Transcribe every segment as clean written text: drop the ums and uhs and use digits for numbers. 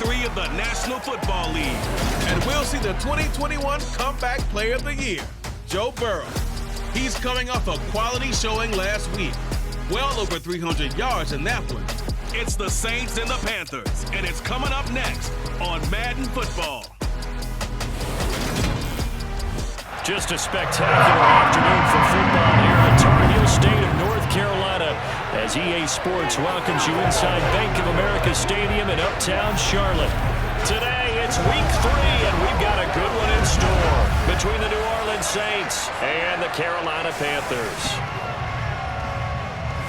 3 of the National Football League. And we'll see the 2021 Comeback Player of the Year, Joe Burrow. He's coming off a quality showing last week. Well over 300 yards in that one. It's the Saints and the Panthers, and it's coming up next on Madden Football. Just a spectacular afternoon for football here at Tar Heel State of North Carolina as EA Sports welcomes you inside Bank of America Stadium in uptown Charlotte. Today, it's week 3, and we've got a good one in store between the New Orleans Saints and the Carolina Panthers.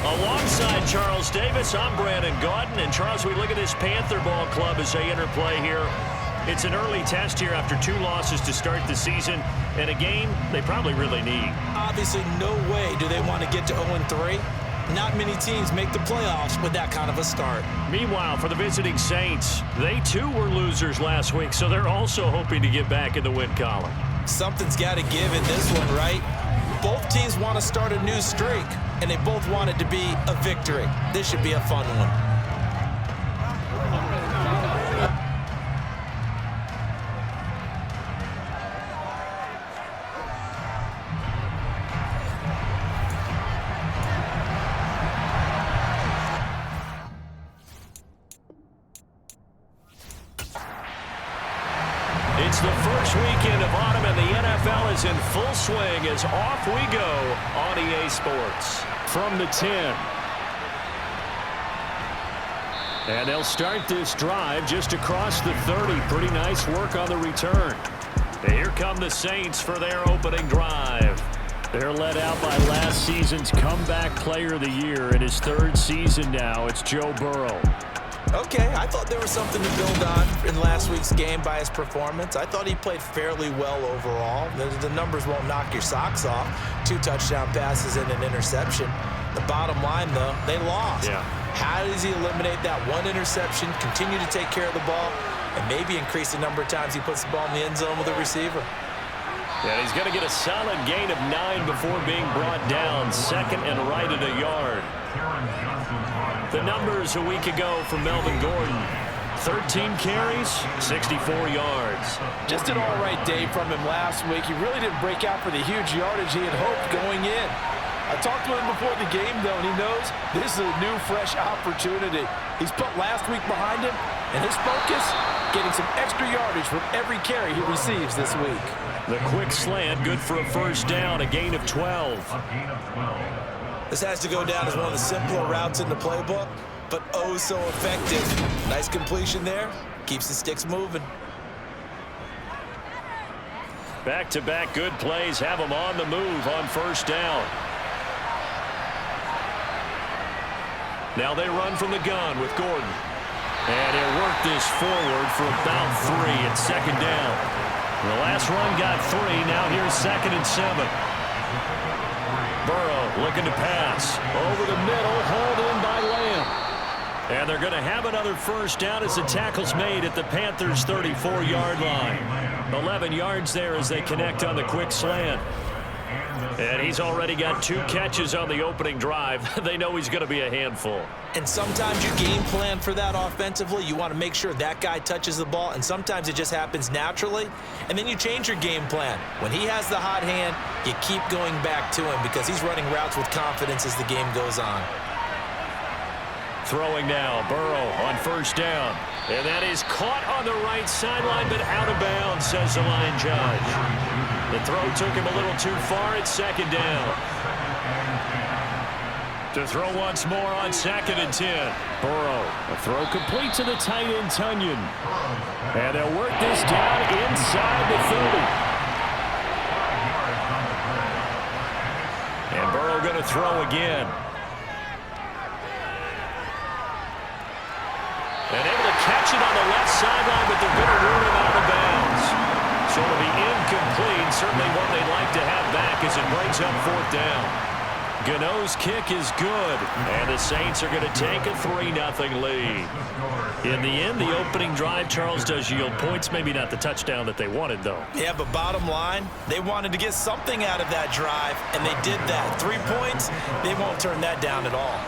Alongside Charles Davis, I'm Brandon Gaudin. And Charles, we look at this Panther ball club as they enter play here. It's an early test here after 2 losses to start the season, and a game they probably really need. Obviously, no way do they want to get to 0-3. Not many teams make the playoffs with that kind of a start. Meanwhile, for the visiting Saints, they too were losers last week, so they're also hoping to get back in the win column. Something's got to give in this one, right? Both teams want to start a new streak, and they both want it to be a victory. This should be a fun one. It's the first weekend of autumn, and the NFL is in full swing as off we go on EA Sports. From the 10. And they'll start this drive just across the 30. Pretty nice work on the return. And here come the Saints for their opening drive. They're led out by last season's comeback player of the year. In his 3rd season now, it's Joe Burrow. Okay, I thought there was something to build on in last week's game by his performance. I thought he played fairly well overall. The numbers won't knock your socks off. 2 touchdown passes and an interception. The bottom line, though, they lost. Yeah. How does he eliminate that 1 interception, continue to take care of the ball, and maybe increase the number of times he puts the ball in the end zone with a receiver? Yeah, he's going to get a solid gain of 9 before being brought down. 2nd and right at a yard. The numbers a week ago from Melvin Gordon. 13 carries, 64 yards. Just an all-right day from him last week. He really didn't break out for the huge yardage he had hoped going in. I talked to him before the game, though, and he knows this is a new, fresh opportunity. He's put last week behind him, and his focus, getting some extra yardage from every carry he receives this week. The quick slant, good for a first down, a gain of 12. This has to go down as one of the simpler routes in the playbook, but oh so effective. Nice completion there. Keeps the sticks moving. Back-to-back good plays have him on the move on first down. Now they run from the gun with Gordon. And he'll work this forward for about 3 at 2nd down. The last run got 3. Now here's 2nd and 7. Burrow looking to pass. Over the middle, hauled in by Lamb. And they're going to have another first down as the tackle's made at the Panthers' 34-yard line. 11 yards there as they connect on the quick slant. And he's already got 2 catches on the opening drive. They know he's going to be a handful. And sometimes you game plan for that offensively. You want to make sure that guy touches the ball, and sometimes it just happens naturally. And then you change your game plan. When he has the hot hand, you keep going back to him because he's running routes with confidence as the game goes on. Throwing now, Burrow on first down. And that is caught on the right sideline, but out of bounds, says the line judge. The throw took him a little too far at 2nd down. To throw once more on 2nd and 10. Burrow, a throw complete to the tight end, Tunyon. And they'll work this down inside the 30. And Burrow going to throw again. And able to catch it on the left sideline, but they're going to rule him out of bounds. So it'll be incomplete. Certainly one they'd like to have back as it brings up 4th down. Gano's kick is good, and the Saints are going to take a 3-0 lead. In the end, the opening drive, Charles, does yield points. Maybe not the touchdown that they wanted, though. Yeah, but bottom line, they wanted to get something out of that drive, and they did that. 3 points, they won't turn that down at all.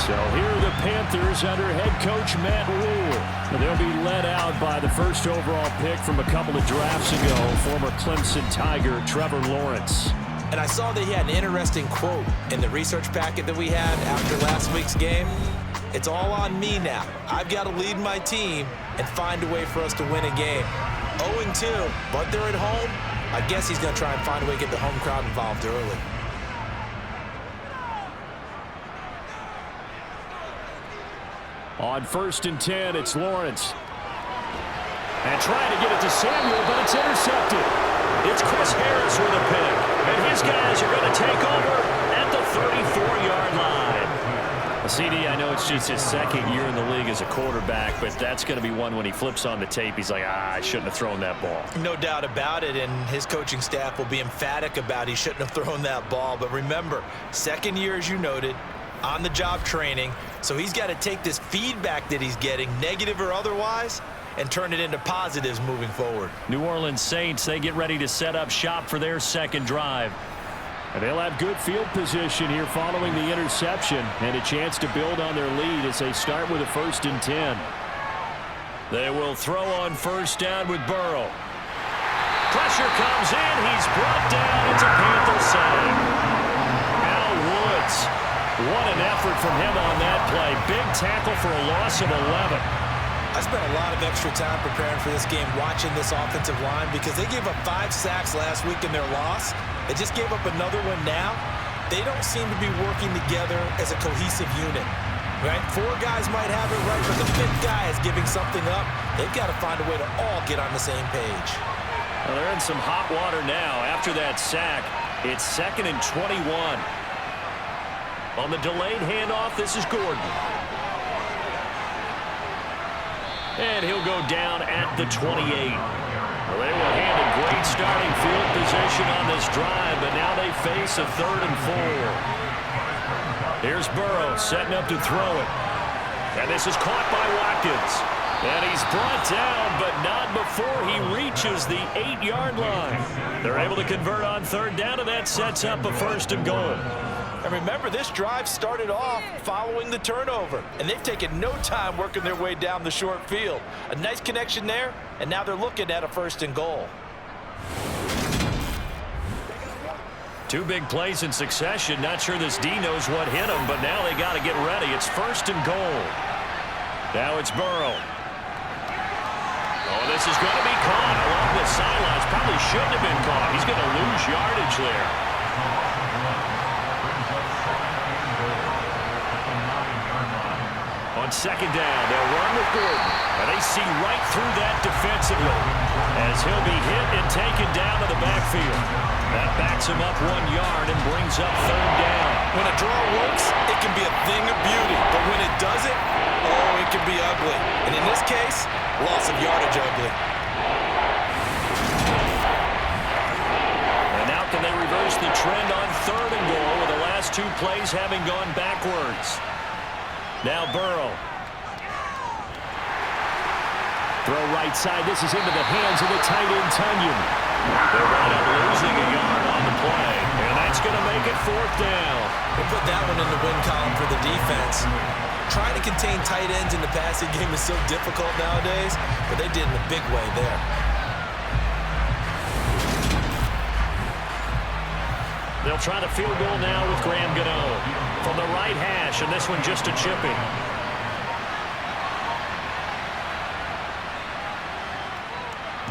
So here are the Panthers under head coach Matt Rule. They'll be led out by the first overall pick from a couple of drafts ago, former Clemson Tiger Trevor Lawrence. And I saw that he had an interesting quote in the research packet that we had after last week's game. It's all on me now. I've got to lead my team and find a way for us to win a game. 0-2, but they're at home. I guess he's going to try and find a way to get the home crowd involved early. On 1st and 10, it's Lawrence. And trying to get it to Samuel, but it's intercepted. It's Chris Harris with a pick. And his guys are going to take over at the 34-yard line. CD, I know it's just his second year in the league as a quarterback, but that's going to be one when he flips on the tape, he's like, I shouldn't have thrown that ball. No doubt about it, and his coaching staff will be emphatic about he shouldn't have thrown that ball. But remember, second year, as you noted, on-the-job training, so he's got to take this feedback that he's getting, negative or otherwise, and turn it into positives moving forward. New Orleans Saints, they get ready to set up shop for their second drive. And they'll have good field position here following the interception and a chance to build on their lead as they start with a 1st and 10. They will throw on 1st down with Burrow. Pressure comes in. He's brought down. It's a Panther save. Al Woods. What an effort from him on that play. Big tackle for a loss of 11. I spent a lot of extra time preparing for this game watching this offensive line because they gave up 5 sacks last week in their loss. They just gave up another one now. They don't seem to be working together as a cohesive unit. Right? 4 guys might have it right, but the 5th guy is giving something up. They've got to find a way to all get on the same page. Well, they're in some hot water now. After that sack, it's 2nd and 21. On the delayed handoff, this is Gordon. And he'll go down at the 28. Well, they were handed great starting field position on this drive, but now they face a 3rd and 4. Here's Burrow setting up to throw it. And this is caught by Watkins. And he's brought down, but not before he reaches the 8-yard line. They're able to convert on 3rd down, and that sets up a 1st and goal. And remember, this drive started off following the turnover, and they've taken no time working their way down the short field. A nice connection there, and now they're looking at a 1st and goal. 2 big plays in succession. Not sure this D knows what hit him, but now they got to get ready. It's 1st and goal. Now it's Burrow. Oh, this is going to be caught along the sidelines. Probably shouldn't have been caught. He's going to lose yardage there. On 2nd down, they'll run with Gordon. And they see right through that defensively as he'll be hit and taken down to the backfield. That backs him up 1 yard and brings up 3rd down. When a draw works, it can be a thing of beauty. But when it doesn't, oh, it can be ugly. And in this case, loss of yardage ugly. And now can they reverse the trend on 3rd and goal with the last 2 plays having gone backwards? Now Burrow. Throw right side. This is into the hands of the tight end, Tunyon. They're right up losing a yard on the play. And that's going to make it 4th down. They put that one in the win column for the defense. Trying to contain tight ends in the passing game is so difficult nowadays, but they did in a big way there. They'll try the field goal now with Graham Gano from the right hash, and this one just a chipping.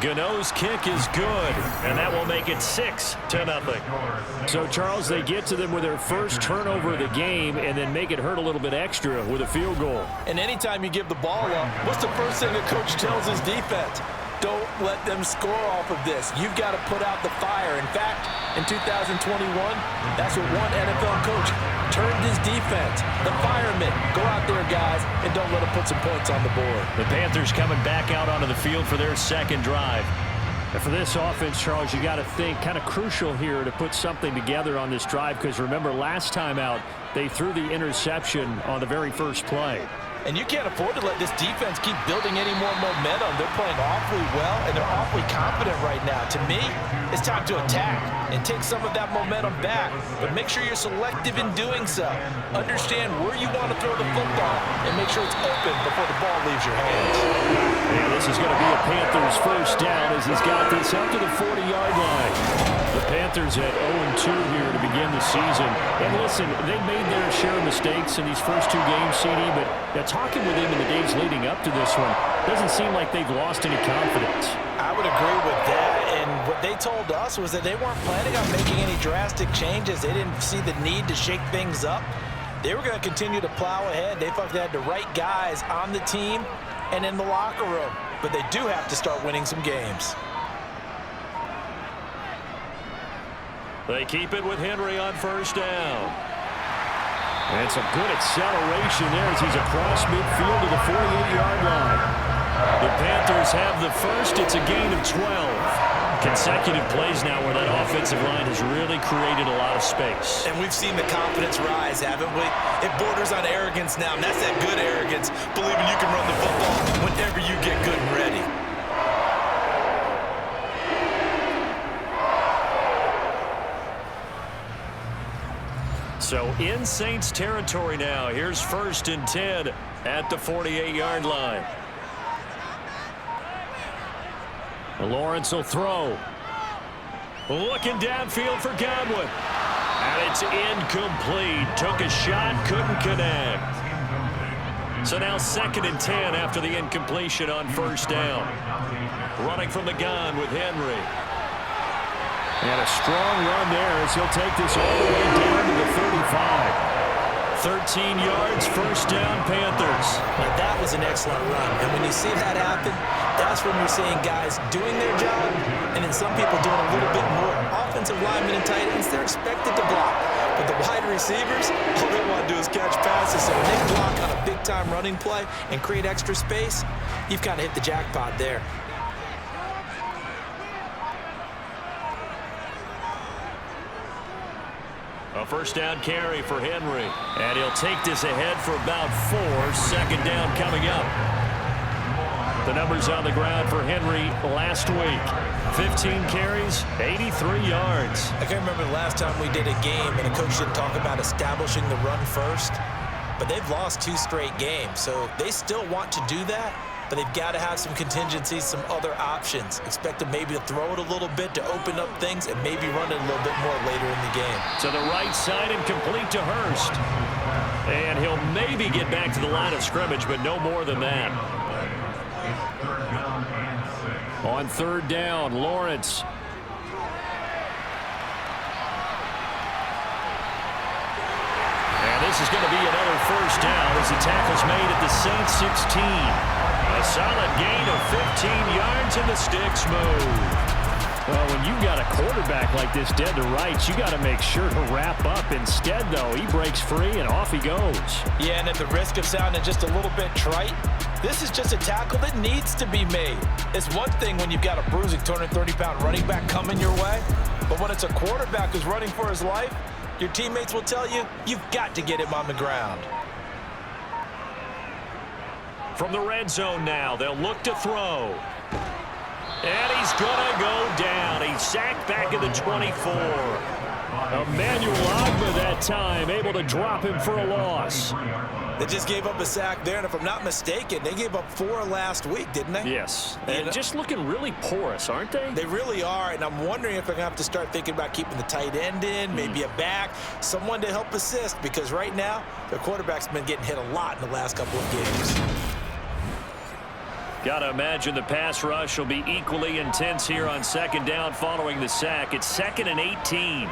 Gano's kick is good, and that will make it 6-0. So, Charles, they get to them with their first turnover of the game and then make it hurt a little bit extra with a field goal. And anytime you give the ball up, what's the first thing the coach tells his defense? Don't let them score off of this. You've got to put out the fire. In fact, in 2021, that's what one NFL coach turned his defense. The firemen. Go out there, guys, and don't let them put some points on the board. The Panthers coming back out onto the field for their second drive. And for this offense, Charles, you got to think kind of crucial here to put something together on this drive because remember last time out, they threw the interception on the very first play. And you can't afford to let this defense keep building any more momentum. They're playing awfully well, and they're awfully confident right now. To me, it's time to attack and take some of that momentum back. But make sure you're selective in doing so. Understand where you want to throw the football and make sure it's open before the ball leaves your hands. And this is going to be a Panthers first down as he's got this up to the 40-yard line. The Panthers at 0-2 here to begin the season. And listen, they made their share of mistakes in these first two games, CD, but talking with him in the days leading up to this one, doesn't seem like they've lost any confidence. I would agree with that, and what they told us was that they weren't planning on making any drastic changes. They didn't see the need to shake things up. They were going to continue to plow ahead. They thought they had the right guys on the team and in the locker room, but they do have to start winning some games. They keep it with Henry on first down. And some good acceleration there as he's across midfield to the 48-yard line. The Panthers have the first. It's a gain of 12. Consecutive plays now where that offensive line has really created a lot of space. And we've seen the confidence rise, haven't we? It borders on arrogance now, and that's that good arrogance, believing you can run the football whenever you get good and ready. So in Saints territory now. Here's 1st and 10 at the 48-yard line. Lawrence will throw. Looking downfield for Godwin. And it's incomplete. Took a shot, couldn't connect. So now 2nd and 10 after the incompletion on first down. Running from the gun with Henry. And a strong run there as he'll take this all the way down to the 35. 13 yards, first down, Panthers. Now that was an excellent run. And when you see that happen, that's when you're seeing guys doing their job and then some people doing a little bit more. Offensive linemen and tight ends, they're expected to block. But the wide receivers, all they want to do is catch passes. So when they block on a big-time running play and create extra space, you've kind of hit the jackpot there. A first down carry for Henry. And he'll take this ahead for about 4. 2nd down coming up. The numbers on the ground for Henry last week. 15 carries, 83 yards. I can't remember the last time we did a game and a coach didn't talk about establishing the run first. But they've lost 2 straight games, so they still want to do that. But they've got to have some contingencies, some other options. Expect them maybe to throw it a little bit to open up things and maybe run it a little bit more later in the game. To the right side and complete to Hurst. And he'll maybe get back to the line of scrimmage, but no more than that. On 3rd down, Lawrence. And this is going to be another first down as the tackle's made at the Saints 16. A solid gain of 15 yards and the sticks move. Well, when you've got a quarterback like this dead to rights, you got to make sure to wrap up. Instead, though, he breaks free and off he goes. Yeah, and at the risk of sounding just a little bit trite, this is just a tackle that needs to be made. It's one thing when you've got a bruising 230-pound running back coming your way, but when it's a quarterback who's running for his life, your teammates will tell you, you've got to get him on the ground. From the red zone now, they'll look to throw. And he's going to go down. He's sacked back at the 24. Emmanuel Ogbah that time, able to drop him for a loss. They just gave up a sack there, and if I'm not mistaken, they gave up 4 last week, didn't they? Yes, and just looking really porous, aren't they? They really are, and I'm wondering if they're going to have to start thinking about keeping the tight end in, maybe a back, someone to help assist, because right now, their quarterback's been getting hit a lot in the last couple of games. Got to imagine the pass rush will be equally intense here on 2nd down following the sack. It's 2nd and 18.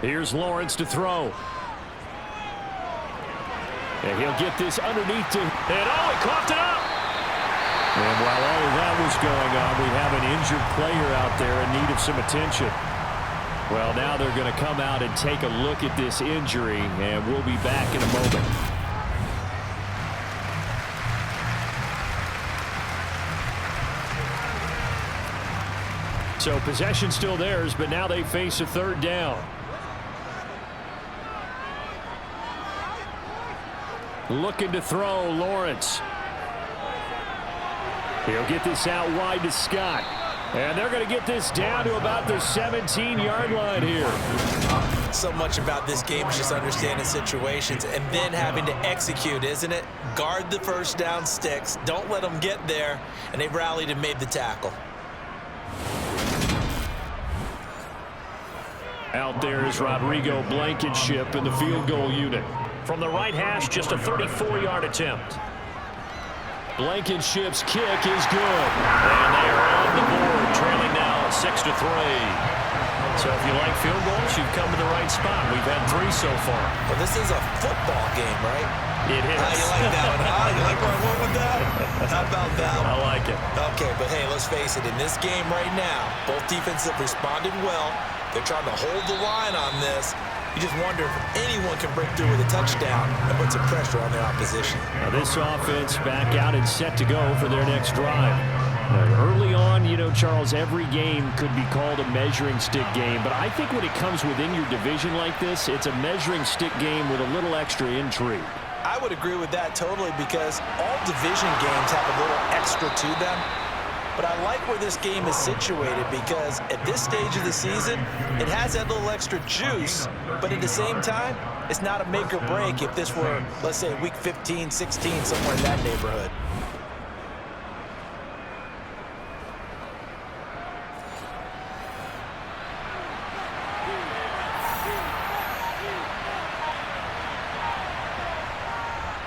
Here's Lawrence to throw. And he'll get this underneath to... And he coughed it up! And while all of that was going on, we have an injured player out there in need of some attention. Well, now they're going to come out and take a look at this injury, and we'll be back in a moment. So possession still theirs, but now they face a 3rd down. Looking to throw, Lawrence. He'll get this out wide to Scott. And they're going to get this down to about the 17-yard line here. So much about this game is just understanding situations and then having to execute, isn't it? Guard the first down sticks. Don't let them get there. And they rallied and made the tackle. Out there is Rodrigo Blankenship in the field goal unit. From the right hash, just a 34-yard attempt. Blankenship's kick is good. And they are on the board, trailing now 6-3. So if you like field goals, you've come to the right spot. We've had 3 so far. Well, this is a football game, right? It is. How you like that one, huh? You like where I went with that? How about that one? I like it. Okay, but hey, let's face it. In this game right now, both defenses have responded well. They're trying to hold the line on this. You just wonder if anyone can break through with a touchdown and put some pressure on their opposition. Now this offense back out and set to go for their next drive. Early on, you know, Charles, every game could be called a measuring stick game. But I think when it comes within your division like this, it's a measuring stick game with a little extra intrigue. I would agree with that totally because all division games have a little extra to them. But I like where this game is situated because at this stage of the season, it has that little extra juice, but at the same time, it's not a make or break if this were, let's say, week 15, 16, somewhere in that neighborhood.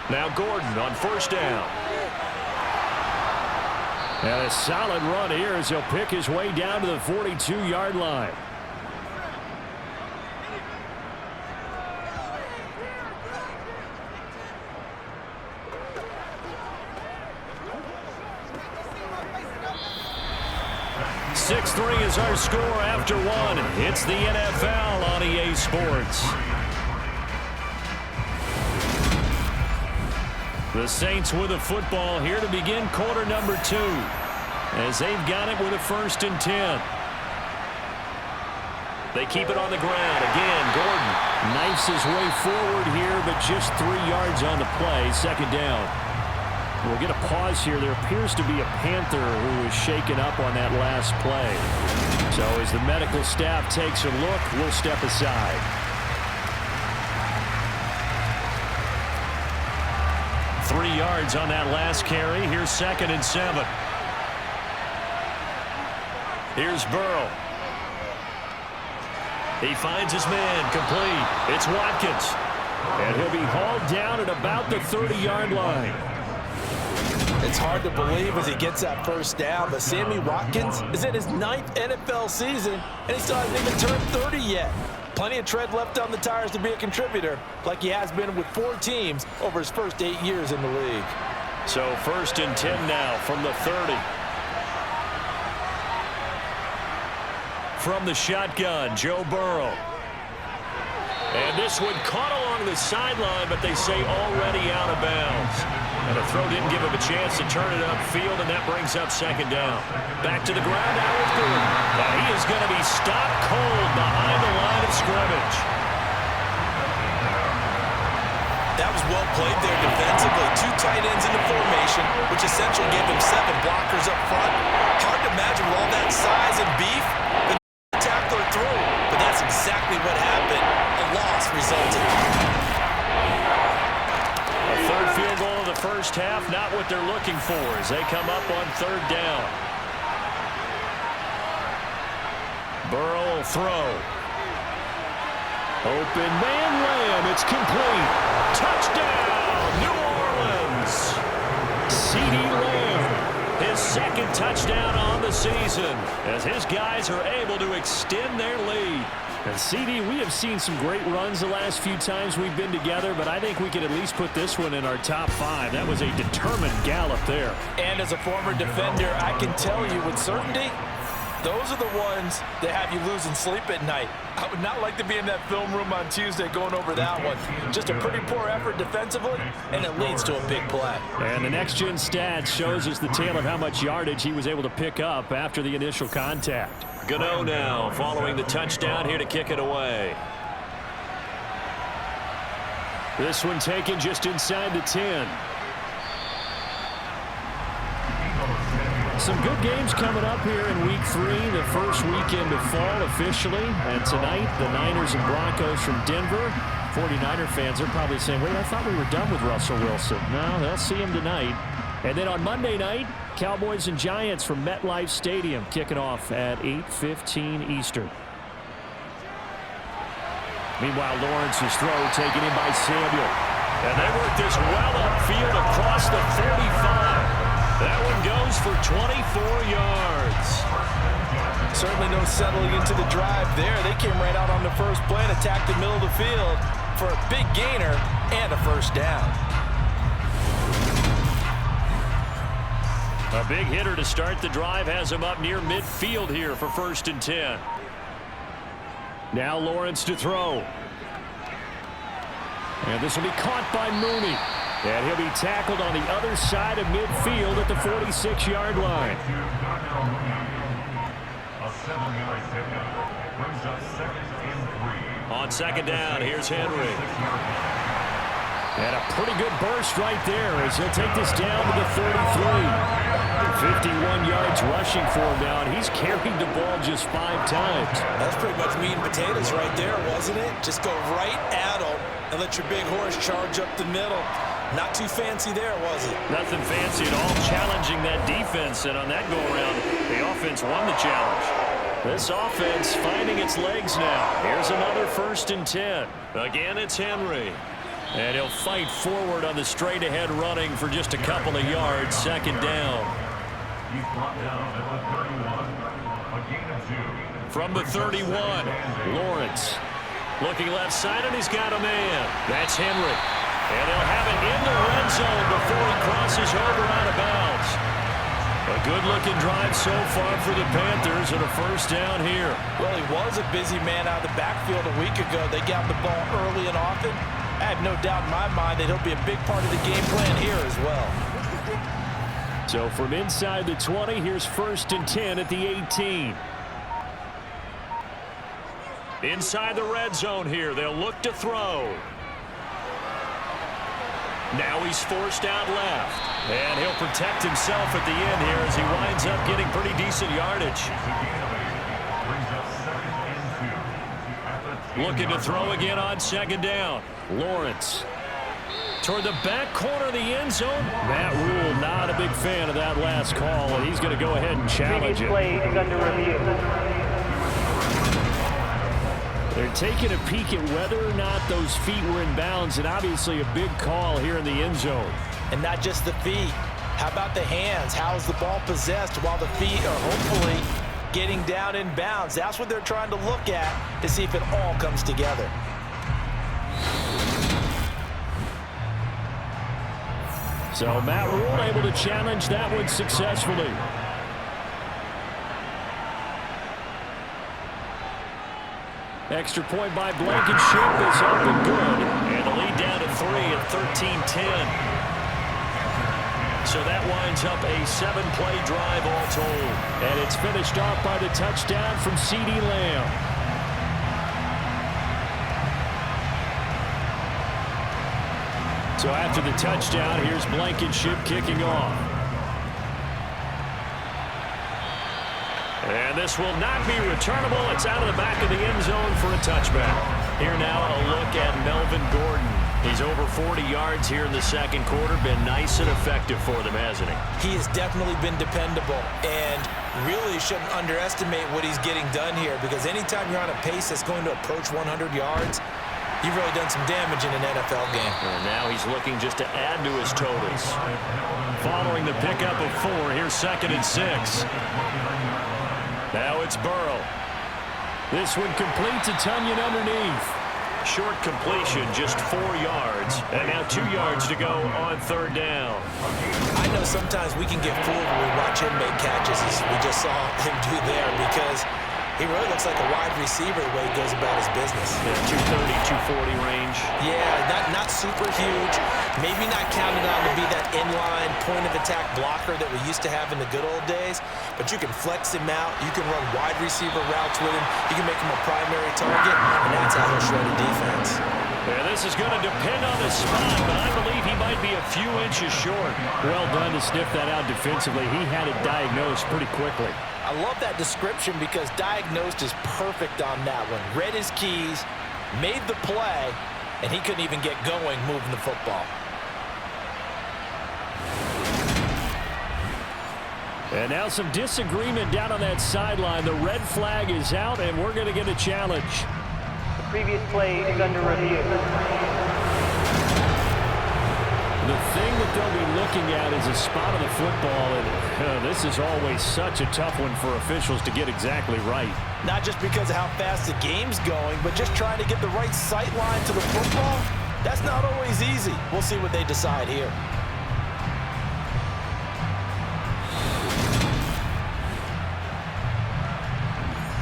Now Gordon on first down. And a solid run here as he'll pick his way down to the 42-yard line. .6-3 is our score after 1. It's the NFL on EA Sports. The Saints with a football here to begin quarter number 2 as they've got it with a 1st and 10. They keep it on the ground. Again, Gordon knifes his way forward here, but just 3 yards on the play. 2nd down. We'll get a pause here. There appears to be a Panther who is shaken up on that last play. So as the medical staff takes a look, we'll step aside. 3 yards on that last carry. Here's 2nd and 7. Here's Burrow. He finds his man complete. It's Watkins. And he'll be hauled down at about the 30-yard line. It's hard to believe as he gets that first down, but Sammy Watkins is in his 9th NFL season, and he still hasn't even turned 30 yet. Plenty of tread left on the tires to be a contributor, like he has been with 4 teams over his first 8 years in the league. So 1st and 10 now from the 30. From the shotgun, Joe Burrow. And this one caught along the sideline, but they say already out of bounds. And the throw didn't give him a chance to turn it upfield, and that brings up 2nd down. Back to the ground now with Gordon. Now he is going to be stopped cold behind the line of scrimmage. That was well played there defensively. 2 tight ends in the formation, which essentially gave him 7 blockers up front. Hard to imagine with all that size and beef, the tackler through. But that's exactly what happened. A loss resulted. A 3rd field goal of the first half, not what they're looking for as they come up on 3rd down. Burrow will throw. Open man Lamb, it's complete. Touchdown, New Orleans. CeeDee Lamb, his 2nd touchdown on the season as his guys are able to extend their lead. And CD, we have seen some great runs the last few times we've been together, but I think we could at least put this one in our top 5. That was a determined gallop there. And as a former defender, I can tell you with certainty, those are the ones that have you losing sleep at night. I would not like to be in that film room on Tuesday going over that one. Just a pretty poor effort defensively, and it leads to a big play. And the next-gen stats shows us the tale of how much yardage he was able to pick up after the initial contact. Gano now following the touchdown here to kick it away. This one taken just inside the 10. Some good games coming up here in Week 3, the first weekend of fall officially. And tonight, the Niners and Broncos from Denver. 49er fans are probably saying, wait, I thought we were done with Russell Wilson. No, they'll see him tonight. And then on Monday night, Cowboys and Giants from MetLife Stadium kicking off at 8:15 Eastern. Meanwhile, Lawrence's throw taken in by Samuel. And they work this well upfield across the 45. That one goes for 24 yards. Certainly no settling into the drive there. They came right out on the first play and attacked the middle of the field for a big gainer and a first down. A big hitter to start the drive has him up near midfield here for 1st and 10. Now Lawrence to throw. And this will be caught by Mooney. And he'll be tackled on the other side of midfield at the 46-yard line. On 2nd down, here's Henry. And a pretty good burst right there as he'll take this down to the 33. 51 yards rushing for him now, and he's carried the ball just 5 times. That's pretty much meat and potatoes right there, wasn't it? Just go right at him and let your big horse charge up the middle. Not too fancy there, was it? Nothing fancy at all, challenging that defense, and on that go-around, the offense won the challenge. This offense finding its legs now. Here's another 1st and 10. Again, it's Henry. And he'll fight forward on the straight-ahead running for just a couple of yards. 2nd down. From the 31, Lawrence. Looking left side, and he's got a man. That's Henry. And they'll have it in the red zone before he crosses over out of bounds. A good-looking drive so far for the Panthers and a 1st down here. Well, he was a busy man out of the backfield a week ago. They got the ball early and often. I have no doubt in my mind that he'll be a big part of the game plan here as well. So from inside the 20, here's 1st and 10 at the 18. Inside the red zone here, they'll look to throw. Now he's forced out left. And he'll protect himself at the end here as he winds up getting pretty decent yardage. Looking to throw again on 2nd down. Lawrence. Toward the back corner of the end zone. Matt Rule not a big fan of that last call, and he's going to go ahead and challenge it. Play is under review. They're taking a peek at whether or not those feet were in bounds, and obviously a big call here in the end zone. And not just the feet. How about the hands? How is the ball possessed while the feet are hopefully getting down in bounds? That's what they're trying to look at to see if it all comes together. So Matt Rule able to challenge that one successfully. Extra point by Blankenship is up and good. And the lead down to 3 at 13-10. So that winds up a 7-play drive all told. And it's finished off by the touchdown from CeeDee Lamb. So after the touchdown, here's Blankenship kicking off. And this will not be returnable. It's out of the back of the end zone for a touchback. Here now a look at Melvin Gordon. He's over 40 yards here in the 2nd quarter. Been nice and effective for them, hasn't he? He has definitely been dependable, and really shouldn't underestimate what he's getting done here, because anytime you're on a pace that's going to approach 100 yards, you've really done some damage in an NFL game. And now he's looking just to add to his totals. Following the pickup of 4, here's 2nd and 6. Now it's Burrow. This one completes a Tunyon underneath. Short completion, just 4 yards. And now 2 yards to go on 3rd down. I know sometimes we can get fooled when we watch him make catches, as we just saw him do there, because he really looks like a wide receiver the way he goes about his business. 230, 240 range. Yeah, not super huge. Maybe not counted on to be that inline point-of-attack blocker that we used to have in the good old days, but you can flex him out. You can run wide receiver routes with him. You can make him a primary target, and that's how he'll shred a defense. And this is going to depend on the spot, but I believe he might be a few inches short. Well done to sniff that out defensively. He had it diagnosed pretty quickly. I love that description because diagnosed is perfect on that one. Read his keys, made the play, and he couldn't even get going moving the football. And now some disagreement down on that sideline. The red flag is out, and we're going to get a challenge. The previous play is under review. The thing that they'll be looking at is a spot of the football, and this is always such a tough one for officials to get exactly right. Not just because of how fast the game's going, but just trying to get the right sight line to the football. That's not always easy. We'll see what they decide here.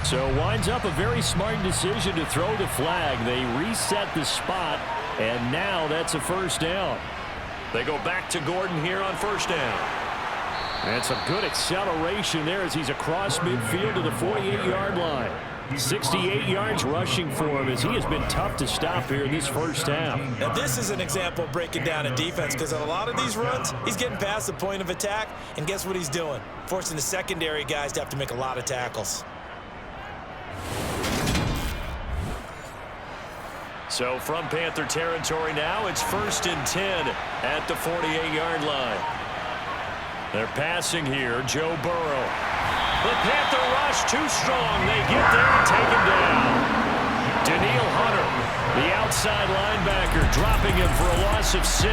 So winds up a very smart decision to throw the flag. They reset the spot, and now that's a first down. They go back to Gordon here on first down. And some good acceleration there as he's across midfield to the 48-yard line. 68 yards rushing for him as he has been tough to stop here in this first half. Now this is an example of breaking down a defense because on a lot of these runs, he's getting past the point of attack, and guess what he's doing? Forcing the secondary guys to have to make a lot of tackles. So from Panther territory now, it's 1st and 10 at the 48-yard line. They're passing here, Joe Burrow. The Panther rush too strong. They get there and take him down. Daniil Hunter, the outside linebacker, dropping him for a loss of 6.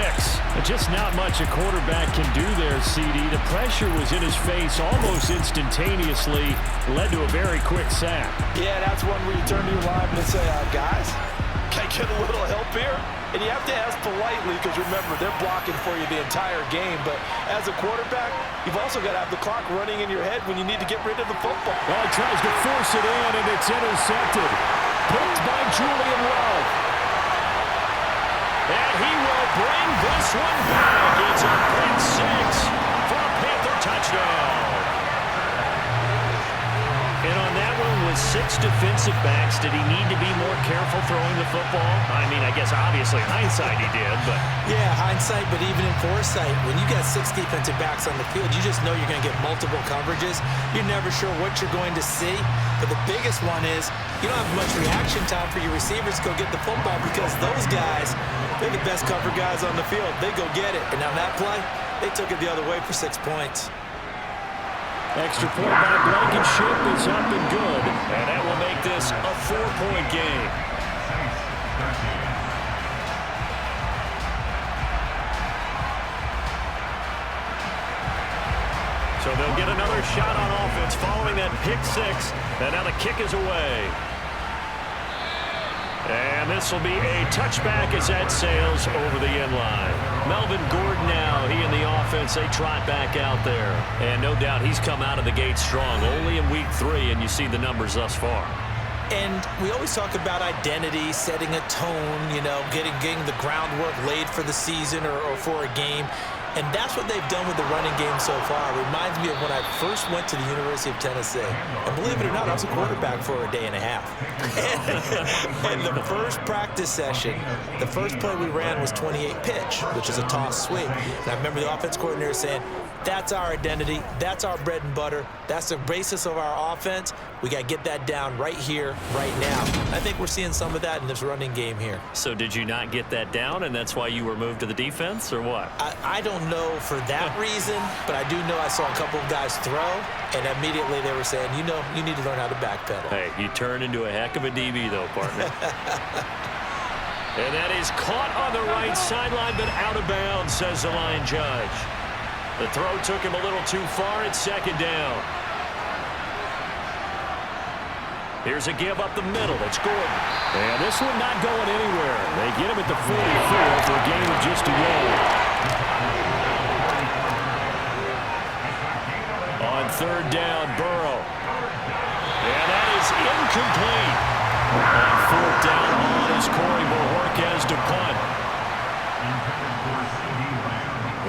Just not much a quarterback can do there, CD. The pressure was in his face almost instantaneously, led to a very quick sack. Yeah, that's one where you turn to your lineman and say, guys, can I get a little help here? And you have to ask politely because, remember, they're blocking for you the entire game. But as a quarterback, you've also got to have the clock running in your head when you need to get rid of the football. Well, he tries to force it in, and it's intercepted. Picked by Julian Love. And he will bring this one back. It's a pick 6 for a Panther touchdown. And on that one with 6 defensive backs, did he need to be more careful throwing the football? I mean, I guess obviously hindsight he did, but... Yeah, hindsight, but even in foresight, when you got 6 defensive backs on the field, you just know you're going to get multiple coverages. You're never sure what you're going to see. But the biggest one is you don't have much reaction time for your receivers to go get the football because those guys, they're the best cover guys on the field. They go get it. And on that play, they took it the other way for 6 points. Extra point by Blankenship is up and good. And that will make this a 4-point game. So they'll get another shot on offense following that pick 6. And now the kick is away. And this will be a touchback as that sails over the end line. Melvin Gordon now, he and the offense, they trot back out there. And no doubt he's come out of the gate strong. Only in week 3, and you see the numbers thus far. And we always talk about identity, setting a tone, you know, getting the groundwork laid for the season or for a game. And that's what they've done with the running game so far. It reminds me of when I first went to the University of Tennessee. And believe it or not, I was a quarterback for a day and a half. And the first practice session, the first play we ran was 28 pitch, which is a toss sweep. And I remember the offense coordinator saying, that's our identity, that's our bread and butter, that's the basis of our offense. We got to get that down right here, right now. I think we're seeing some of that in this running game here. So did you not get that down, and that's why you were moved to the defense, or what? I don't know for that reason, but I do know I saw a couple of guys throw, and immediately they were saying, you know, you need to learn how to backpedal. Hey, you turn into a heck of a DB, though, partner. And that is caught on the right sideline, but out of bounds, says the line judge. The throw took him a little too far. It's 2nd down. Here's a give up the middle. It's Gordon. And this one not going anywhere. They get him at the 44 for a gain of just a yard. On 3rd down, Burrow. And that is incomplete. On 4th down, on is Corey Bojorquez to punt.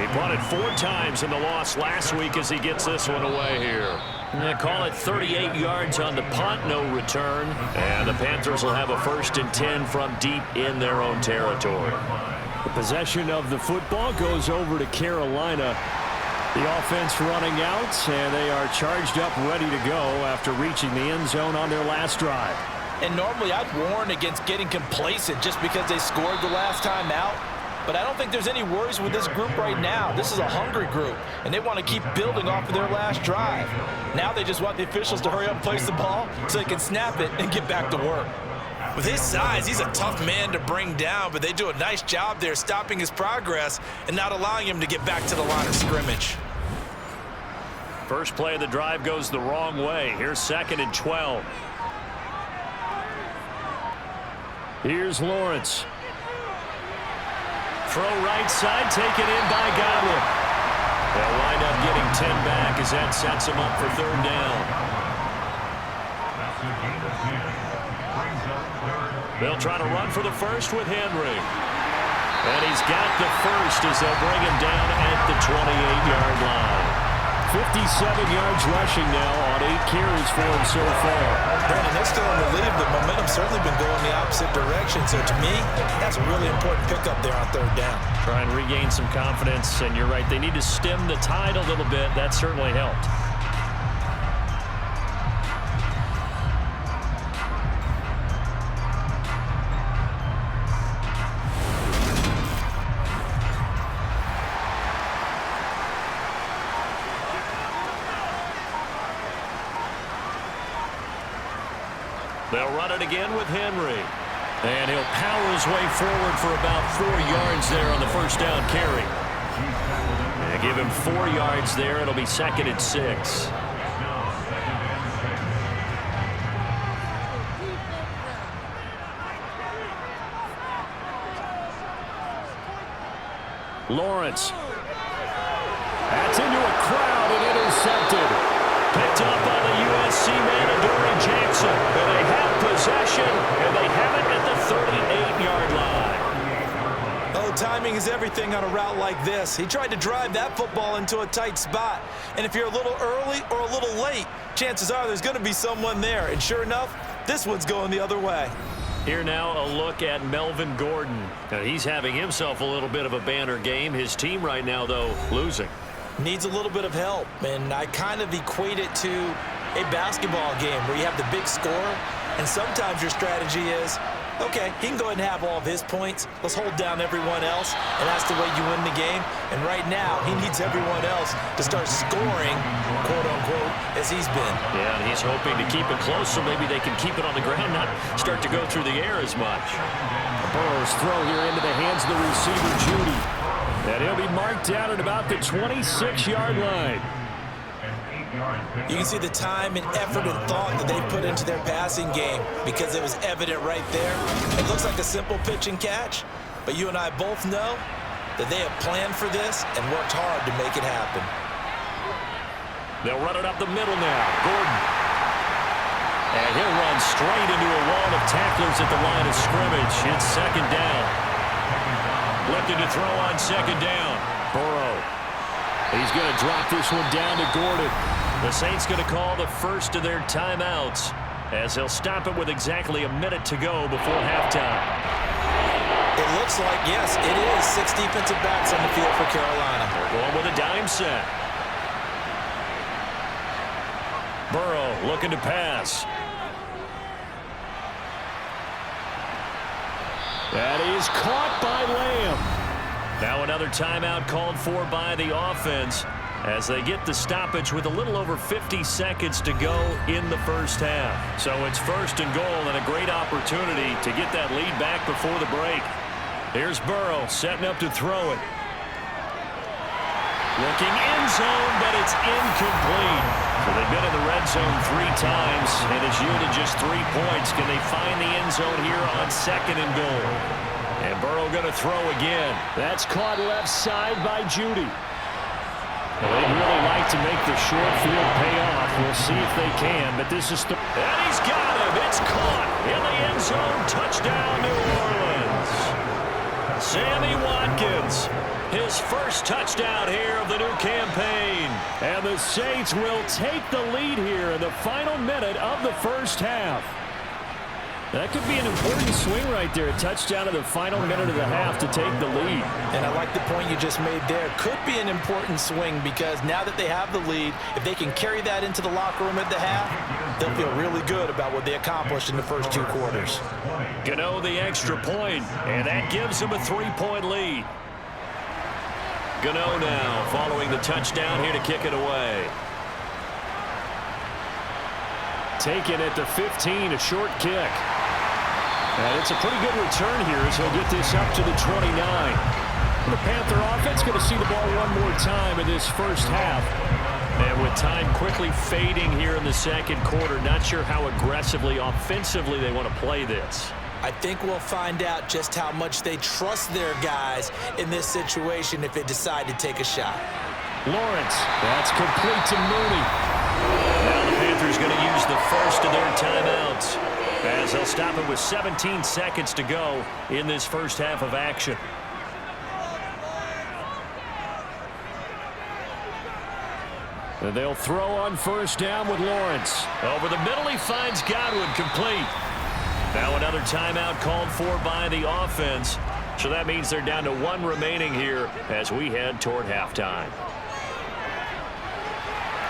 He punted 4 times in the loss last week as he gets this one away here. Yeah, call it 38 yards on the punt, no return. And the Panthers will have a 1st and 10 from deep in their own territory. The possession of the football goes over to Carolina. The offense running out, and they are charged up, ready to go after reaching the end zone on their last drive. And normally I'd warn against getting complacent just because they scored the last time out. But I don't think there's any worries with this group right now. This is a hungry group, and they want to keep building off of their last drive. Now they just want the officials to hurry up and place the ball so they can snap it and get back to work. With his size, he's a tough man to bring down, but they do a nice job there stopping his progress and not allowing him to get back to the line of scrimmage. First play of the drive goes the wrong way. Here's 2nd and 12. Here's Lawrence. Throw right side, taken in by Godwin. They'll wind up getting 10 back as that sets them up for 3rd down. They'll try to run for the first with Henry. And he's got the first as they'll bring him down at the 28-yard line. 57 yards rushing now on 8 carries for him so far. Brandon, they're still in the lead, but momentum's certainly been going the opposite direction. So to me, that's a really important pickup there on 3rd down. Try and regain some confidence, and you're right. They need to stem the tide a little bit. That certainly helped. They'll run it again with Henry. And he'll power his way forward for about 4 yards there on the 1st down carry. And give him 4 yards there. It'll be 2nd and 6. Lawrence. That's into a crowd and intercepted. Picked up by the USC man, Adoree Jackson. And they have possession, and they have it at the 38-yard line. Oh, timing is everything on a route like this. He tried to drive that football into a tight spot. And if you're a little early or a little late, chances are there's going to be someone there. And sure enough, this one's going the other way. Here now a look at Melvin Gordon. Now, he's having himself a little bit of a banner game. His team right now, though, losing. Needs a little bit of help, and I kind of equate it to a basketball game where you have the big scorer, and sometimes your strategy is, okay, he can go ahead and have all of his points. Let's hold down everyone else, and that's the way you win the game. And right now, he needs everyone else to start scoring, quote-unquote, as he's been. Yeah, and he's hoping to keep it close so maybe they can keep it on the ground, not start to go through the air as much. Burrow's throw here into the hands of the receiver, Judy. And he'll be marked down at about the 26-yard line. You can see the time and effort and thought that they've put into their passing game because it was evident right there. It looks like a simple pitch and catch, but you and I both know that they have planned for this and worked hard to make it happen. They'll run it up the middle now. Gordon. And he'll run straight into a wall of tacklers at the line of scrimmage. It's 2nd down. Looking to throw on 2nd down. Burrow. He's going to drop this one down to Gordon. The Saints going to call the first of their timeouts as they'll stop it with exactly a minute to go before halftime. It looks like, yes, it is 6 defensive backs on the field for Carolina. They're going with a dime set. Burrow looking to pass. That is caught by Lamb. Now another timeout called for by the offense as they get the stoppage with a little over 50 seconds to go in the 1st half. So it's 1st and goal and a great opportunity to get that lead back before the break. Here's Burrow setting up to throw it. Looking end zone, but it's incomplete. So they've been in the red zone 3 times, and it's yielded just 3 points. Can they find the end zone here on 2nd and goal? And Burrow going to throw again. That's caught left side by Judy. Well, they'd really like to make the short field pay off. We'll see if they can, but this is the... And he's got him. It's caught in the end zone. Touchdown, New Orleans. Sammy Watkins, his first touchdown here of the new campaign. And the Saints will take the lead here in the final minute of the first half. That could be an important swing right there. A touchdown in the final minute of the half to take the lead. And I like the point you just made there. Could be an important swing because now that they have the lead, if they can carry that into the locker room at the half, they'll feel really good about what they accomplished in the first 2 quarters. Gano the extra point, and that gives them a 3-point lead. Gano now following the touchdown here to kick it away. Taken at the 15, a short kick. And it's a pretty good return here as he'll get this up to the 29. The Panther offense going to see the ball one more time in this first half. And with time quickly fading here in the second quarter, not sure how aggressively, offensively they want to play this. I think we'll find out just how much they trust their guys in this situation if they decide to take a shot. Lawrence, that's complete to Mooney. Now the Panthers going to use the first of their timeouts as they'll stop it with 17 seconds to go in this first half of action. And they'll throw on first down with Lawrence. Over the middle, he finds Godwin complete. Now another timeout called for by the offense. So that means they're down to 1 remaining here as we head toward halftime.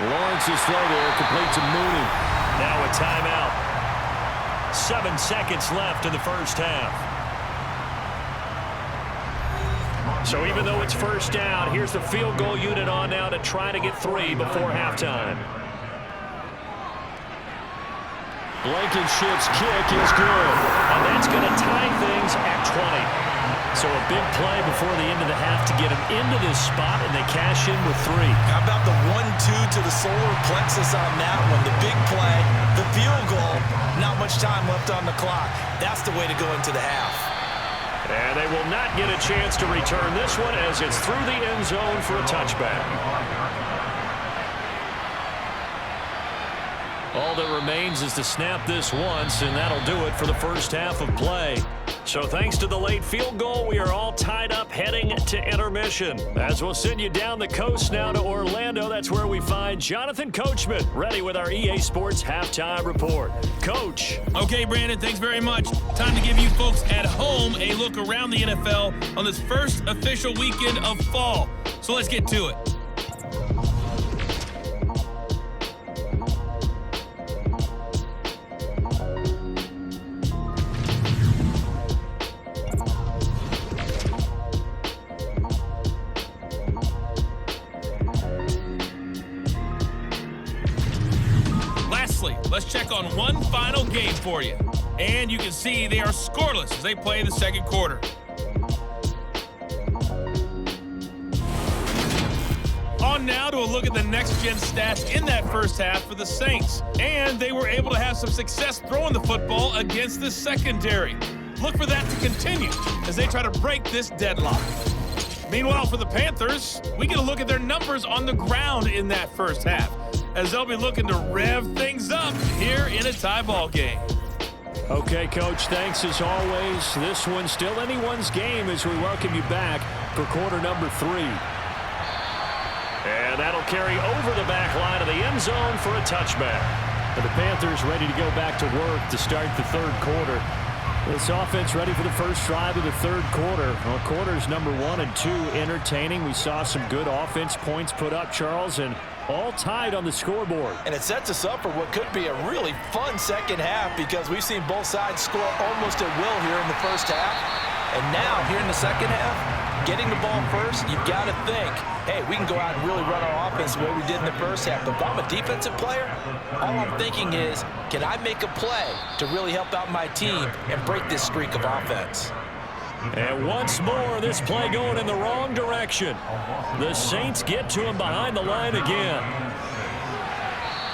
Lawrence's throw there, complete to Mooney. Now a timeout. 7 seconds left in the first half. So even though it's first down, here's the field goal unit on now to try to get 3 before halftime. Blankenship's kick is good. And that's going to tie things at 20. So a big play before the end of the half to get them into this spot, and they cash in with 3. How about the 1-2 to the solar plexus on that one? The big play, the field goal, not much time left on the clock. That's the way to go into the half. And they will not get a chance to return this one as it's through the end zone for a touchback. All that remains is to snap this once, and that'll do it for the first half of play. So thanks to the late field goal, we are all tied up heading to intermission. As we'll send you down the coast now to Orlando, that's where we find Jonathan Coachman ready with our EA Sports Halftime Report. Coach. Okay, Brandon, thanks very much. Time to give you folks at home a look around the NFL on this first official weekend of fall. So let's get to it. Let's check on one final game for you. And you can see they are scoreless as they play the second quarter. On now to a look at the next-gen stats in that first half for the Saints. And they were able to have some success throwing the football against the secondary. Look for that to continue as they try to break this deadlock. Meanwhile, for the Panthers, we get a look at their numbers on the ground in that first half, as they'll be looking to rev things up here in a tie ball game. Okay, Coach, thanks as always. This one's still anyone's game as we welcome you back for quarter number 3. And that'll carry over the back line of the end zone for a touchback. And the Panthers ready to go back to work to start the third quarter. This offense ready for the first drive of the third quarter. Well, quarters number 1 and 2 entertaining. We saw some good offense points put up, Charles, and all tied on the scoreboard. And it sets us up for what could be a really fun second half because we've seen both sides score almost at will here in the first half. And now, here in the second half, getting the ball first, you've got to think, hey, we can go out and really run our offense the way we did in the first half. But if I'm a defensive player, all I'm thinking is, can I make a play to really help out my team and break this streak of offense? And once more, this play going in the wrong direction. The Saints get to him behind the line again.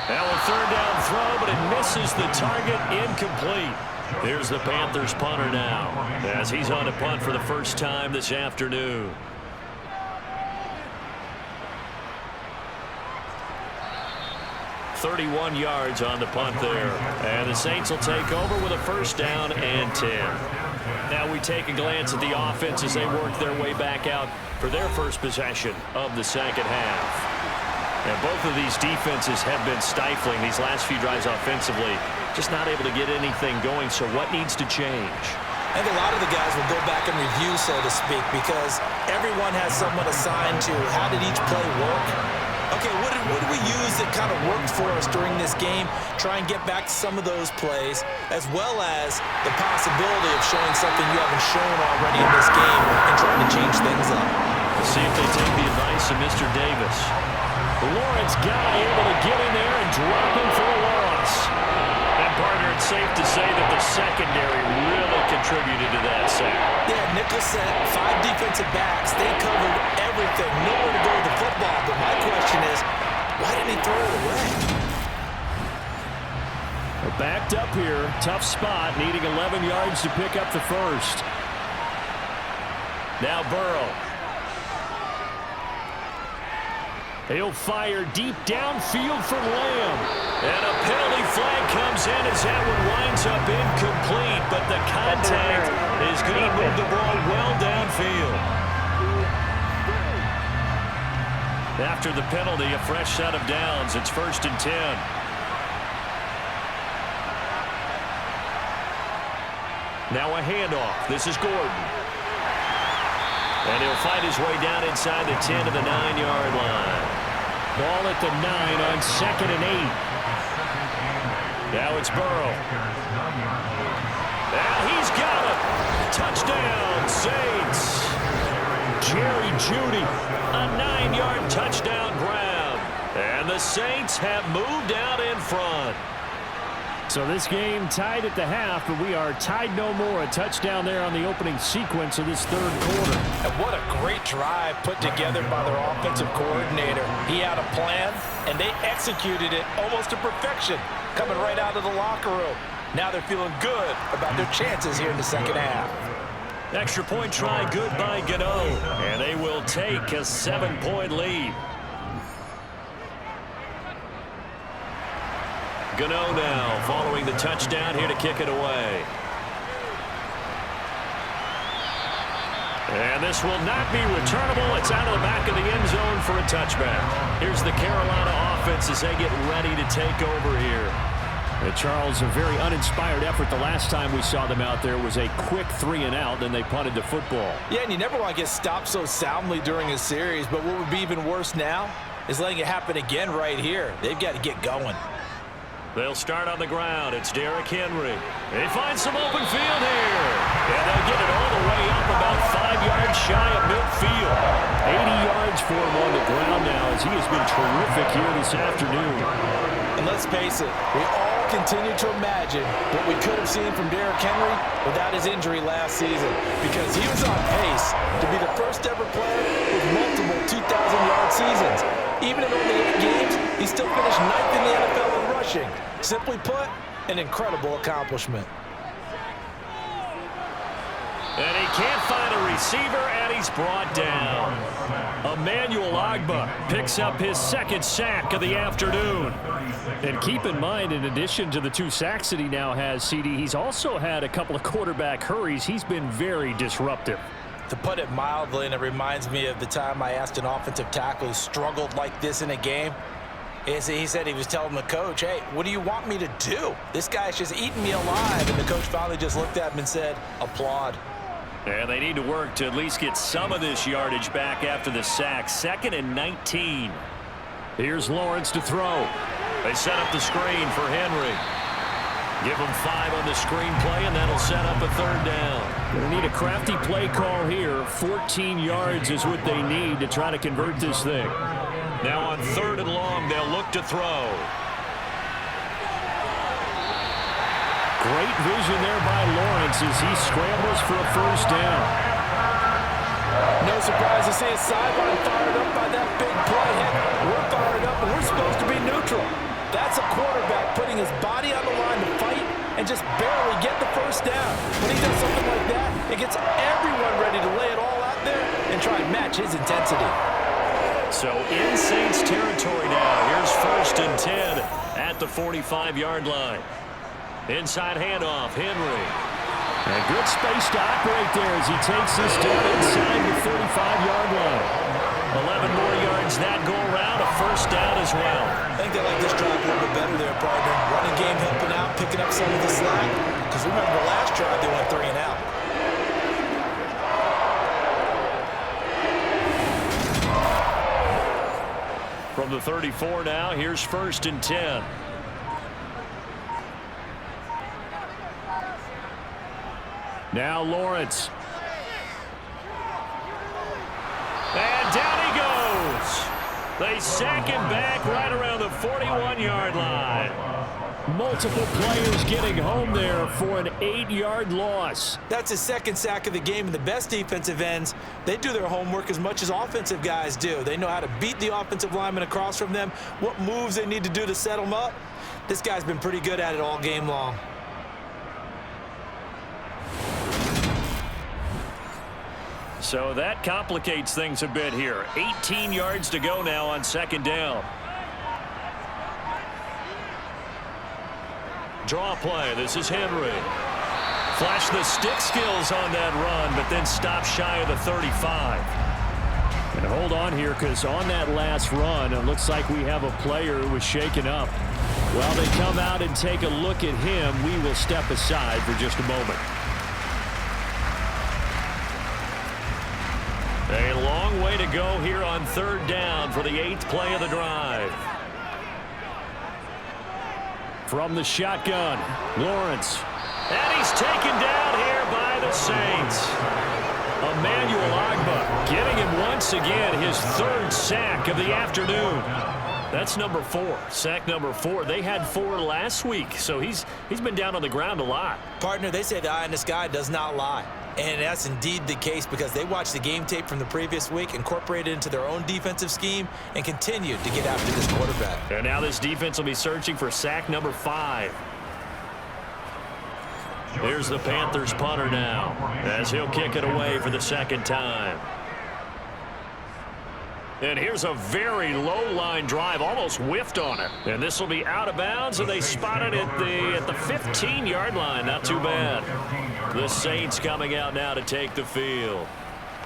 Now a third down throw, but it misses the target, incomplete. Here's the Panthers punter now, as he's on a punt for the first time this afternoon. .31 yards on the punt there. And the Saints will take over with a first down and 10. Now we take a glance at the offense as they work their way back out for their first possession of the second half. And both of these defenses have been stifling these last few drives offensively. Just not able to get anything going, so what needs to change? I think a lot of the guys will go back and review, so to speak, because everyone has someone assigned to how did each play work. Okay, what did we use that kind of worked for us during this game? Try and get back to some of those plays, as well as the possibility of showing something you haven't shown already in this game and trying to change things up. Let's see if they take the advice of Mr. Davis. Lawrence guy able to get in there and drop him for a loss. And partner, it's safe to say that the secondary really contributed to that sack. Yeah, nickel set, 5 defensive backs. They covered everything. Nowhere to go with the football. But my question is, why didn't he throw it away? We're backed up here. Tough spot, needing 11 yards to pick up the first. Now Burrow. He'll fire deep downfield for Lamb. And a penalty flag comes in as that one winds up incomplete, but the contact is going to move the ball well downfield. After the penalty, a fresh set of downs. It's 1st and 10. Now a handoff. This is Gordon. And he'll fight his way down inside the 10 to the 9-yard line. Ball at the 9 on 2nd and 8. Now it's Burrow. Now he's got it. Touchdown, Saints. Jerry Jeudy, a 9-yard touchdown grab. And the Saints have moved out in front. So this game tied at the half, but we are tied no more. A touchdown there on the opening sequence of this 3rd quarter. And what a great drive put together by their offensive coordinator. He had a plan, and they executed it almost to perfection, coming right out of the locker room. Now they're feeling good about their chances here in the 2nd half. Extra point try good by Gano, and they will take a 7-point lead. Gano now following the touchdown here to kick it away. And this will not be returnable. It's out of the back of the end zone for a touchback. Here's the Carolina offense as they get ready to take over here. And Charles, a very uninspired effort the last time we saw them out there was a quick 3-and-out, then they punted the football. Yeah, and you never want to get stopped so soundly during a series, but what would be even worse now is letting it happen again right here. They've got to get going. They'll start on the ground. It's Derrick Henry. They find some open field here. And they'll get it all the way up about 5 yards shy of midfield. 80 yards for him on the ground now as he has been terrific here this afternoon. And let's face it, we all continue to imagine what we could have seen from Derrick Henry without his injury last season, because he was on pace to be the first ever player with multiple 2,000-yard seasons. Even in only 8 games, he still finished 9th in the NFL in rushing. Simply put, an incredible accomplishment. And he can't find a receiver, and he's brought down. Emmanuel Ogbah picks up his 2nd sack of the afternoon. And keep in mind, in addition to the 2 sacks that he now has, CD, he's also had a couple of quarterback hurries. He's been very disruptive. To put it mildly, and it reminds me of the time I asked an offensive tackle who struggled like this in a game. He said he was telling the coach, hey, what do you want me to do? This guy's just eating me alive. And the coach finally just looked at him and said, applaud. And they need to work to at least get some of this yardage back after the sack. 2nd and 19. Here's Lawrence to throw. They set up the screen for Henry. Give him 5 on the screen play, and that'll set up a 3rd down. They need a crafty play call here. 14 yards is what they need to try to convert this thing. Now on 3rd and long, they'll look to throw. Great vision there by Lawrence as he scrambles for a 1st down. No surprise to see his sideline fired up by that big play. Heck, we're fired up, and we're supposed to be neutral. That's a quarterback putting his body on the line to fight and just barely get the 1st down. When he does something like that, it gets everyone ready to lay it all out there and try and match his intensity. So in Saints territory now. Here's 1st and 10 at the 45-yard line. Inside handoff, Henry. And good space to operate there as he takes this down inside the 35-yard line. 11 more yards that go around. A first down as well. I think they like this drive a little bit better there, partner. Running game helping out, picking up some of the slack. Because remember, the last drive they went 3 and out. From the 34 now, here's 1st and 10. Now Lawrence. And down he goes. They sack him back right around the 41-yard line. Multiple players getting home there for an 8-yard loss. That's his second sack of the game, and the best defensive ends, they do their homework as much as offensive guys do. They know how to beat the offensive lineman across from them, what moves they need to do to set them up. This guy's been pretty good at it all game long. So that complicates things a bit here. 18 yards to go now on 2nd down. Draw play. This is Henry. Flash the stick skills on that run, but then stop shy of the 35. And hold on here, because on that last run, it looks like we have a player who was shaken up. While they come out and take a look at him, we will step aside for just a moment. A long way to go here on 3rd down for the 8th play of the drive. From the shotgun, Lawrence. And he's taken down here by the Saints. Emmanuel Ogbah getting him once again his 3rd sack of the afternoon. That's number 4, sack number 4. They had 4 last week, so he's been down on the ground a lot. Partner, they say the eye in the sky does not lie. And that's indeed the case because they watched the game tape from the previous week, incorporated it into their own defensive scheme, and continued to get after this quarterback. And now this defense will be searching for sack number 5. Here's the Panthers punter now, as he'll kick it away for the 2nd time. And here's a very low line drive, almost whiffed on it. And this will be out of bounds, and they spot it at the 15-yard line. Not too bad. The Saints coming out now to take the field.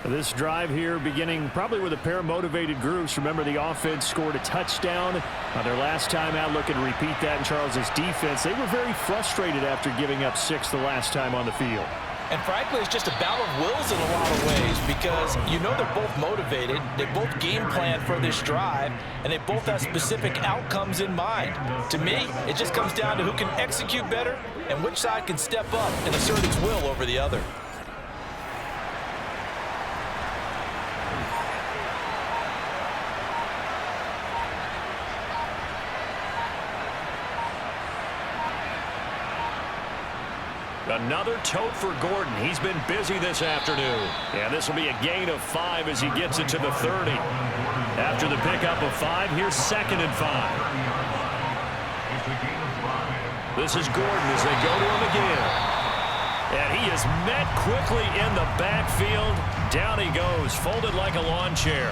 This drive here beginning probably with a pair of motivated groups. Remember, the offense scored a touchdown on their last time out. Looking to repeat that in Charles's defense. They were very frustrated after giving up 6 the last time on the field. And frankly, it's just a battle of wills in a lot of ways because you know they're both motivated, they both game plan for this drive, and they both have specific outcomes in mind. To me, it just comes down to who can execute better and which side can step up and assert its will over the other. Another tote for Gordon. He's been busy this afternoon. And this will be a gain of 5 as he gets it to the 30. After the pickup of 5, here's 2nd and 5. This is Gordon as they go to him again. And he is met quickly in the backfield. Down he goes, folded like a lawn chair.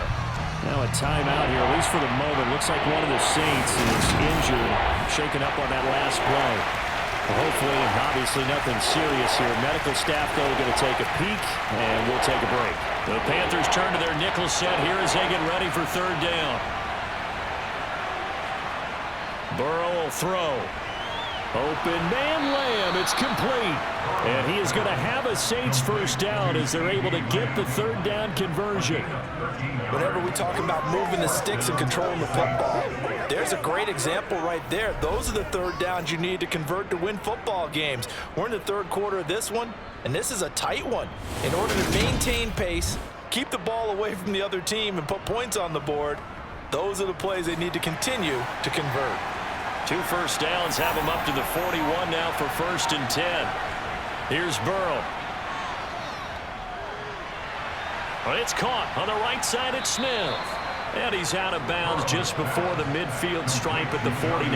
Now a timeout here, at least for the moment. Looks like one of the Saints is injured, shaken up on that last play. Hopefully, and obviously nothing serious here. Medical staff, though, going to take a peek, and we'll take a break. The Panthers turn to their nickel set here as they get ready for 3rd down. Burrow will throw. Open man Lamb. It's complete. And he is going to have a Saints 1st down as they're able to get the 3rd down conversion. Whenever we talk about moving the sticks and controlling the football, there's a great example right there. Those are the 3rd downs you need to convert to win football games. We're in the 3rd quarter of this one, and this is a tight one. In order to maintain pace, keep the ball away from the other team, and put points on the board, those are the plays they need to continue to convert. 2 first downs have them up to the 41 now for 1st and 10. Here's Burrow. Well, it's caught on the right side at Smith. And he's out of bounds just before the midfield stripe at the 49.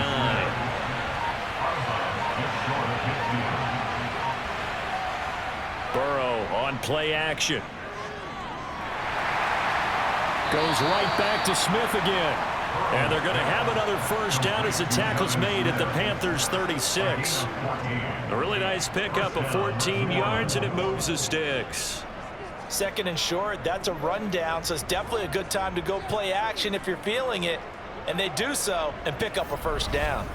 Burrow on play action. Goes right back to Smith again. And they're going to have another 1st down as the tackle's made at the Panthers 36. A really nice pickup of 14 yards, and it moves the sticks. 2nd and short, that's a rundown, so it's definitely a good time to go play action if you're feeling it. and they do so and pick up a first down.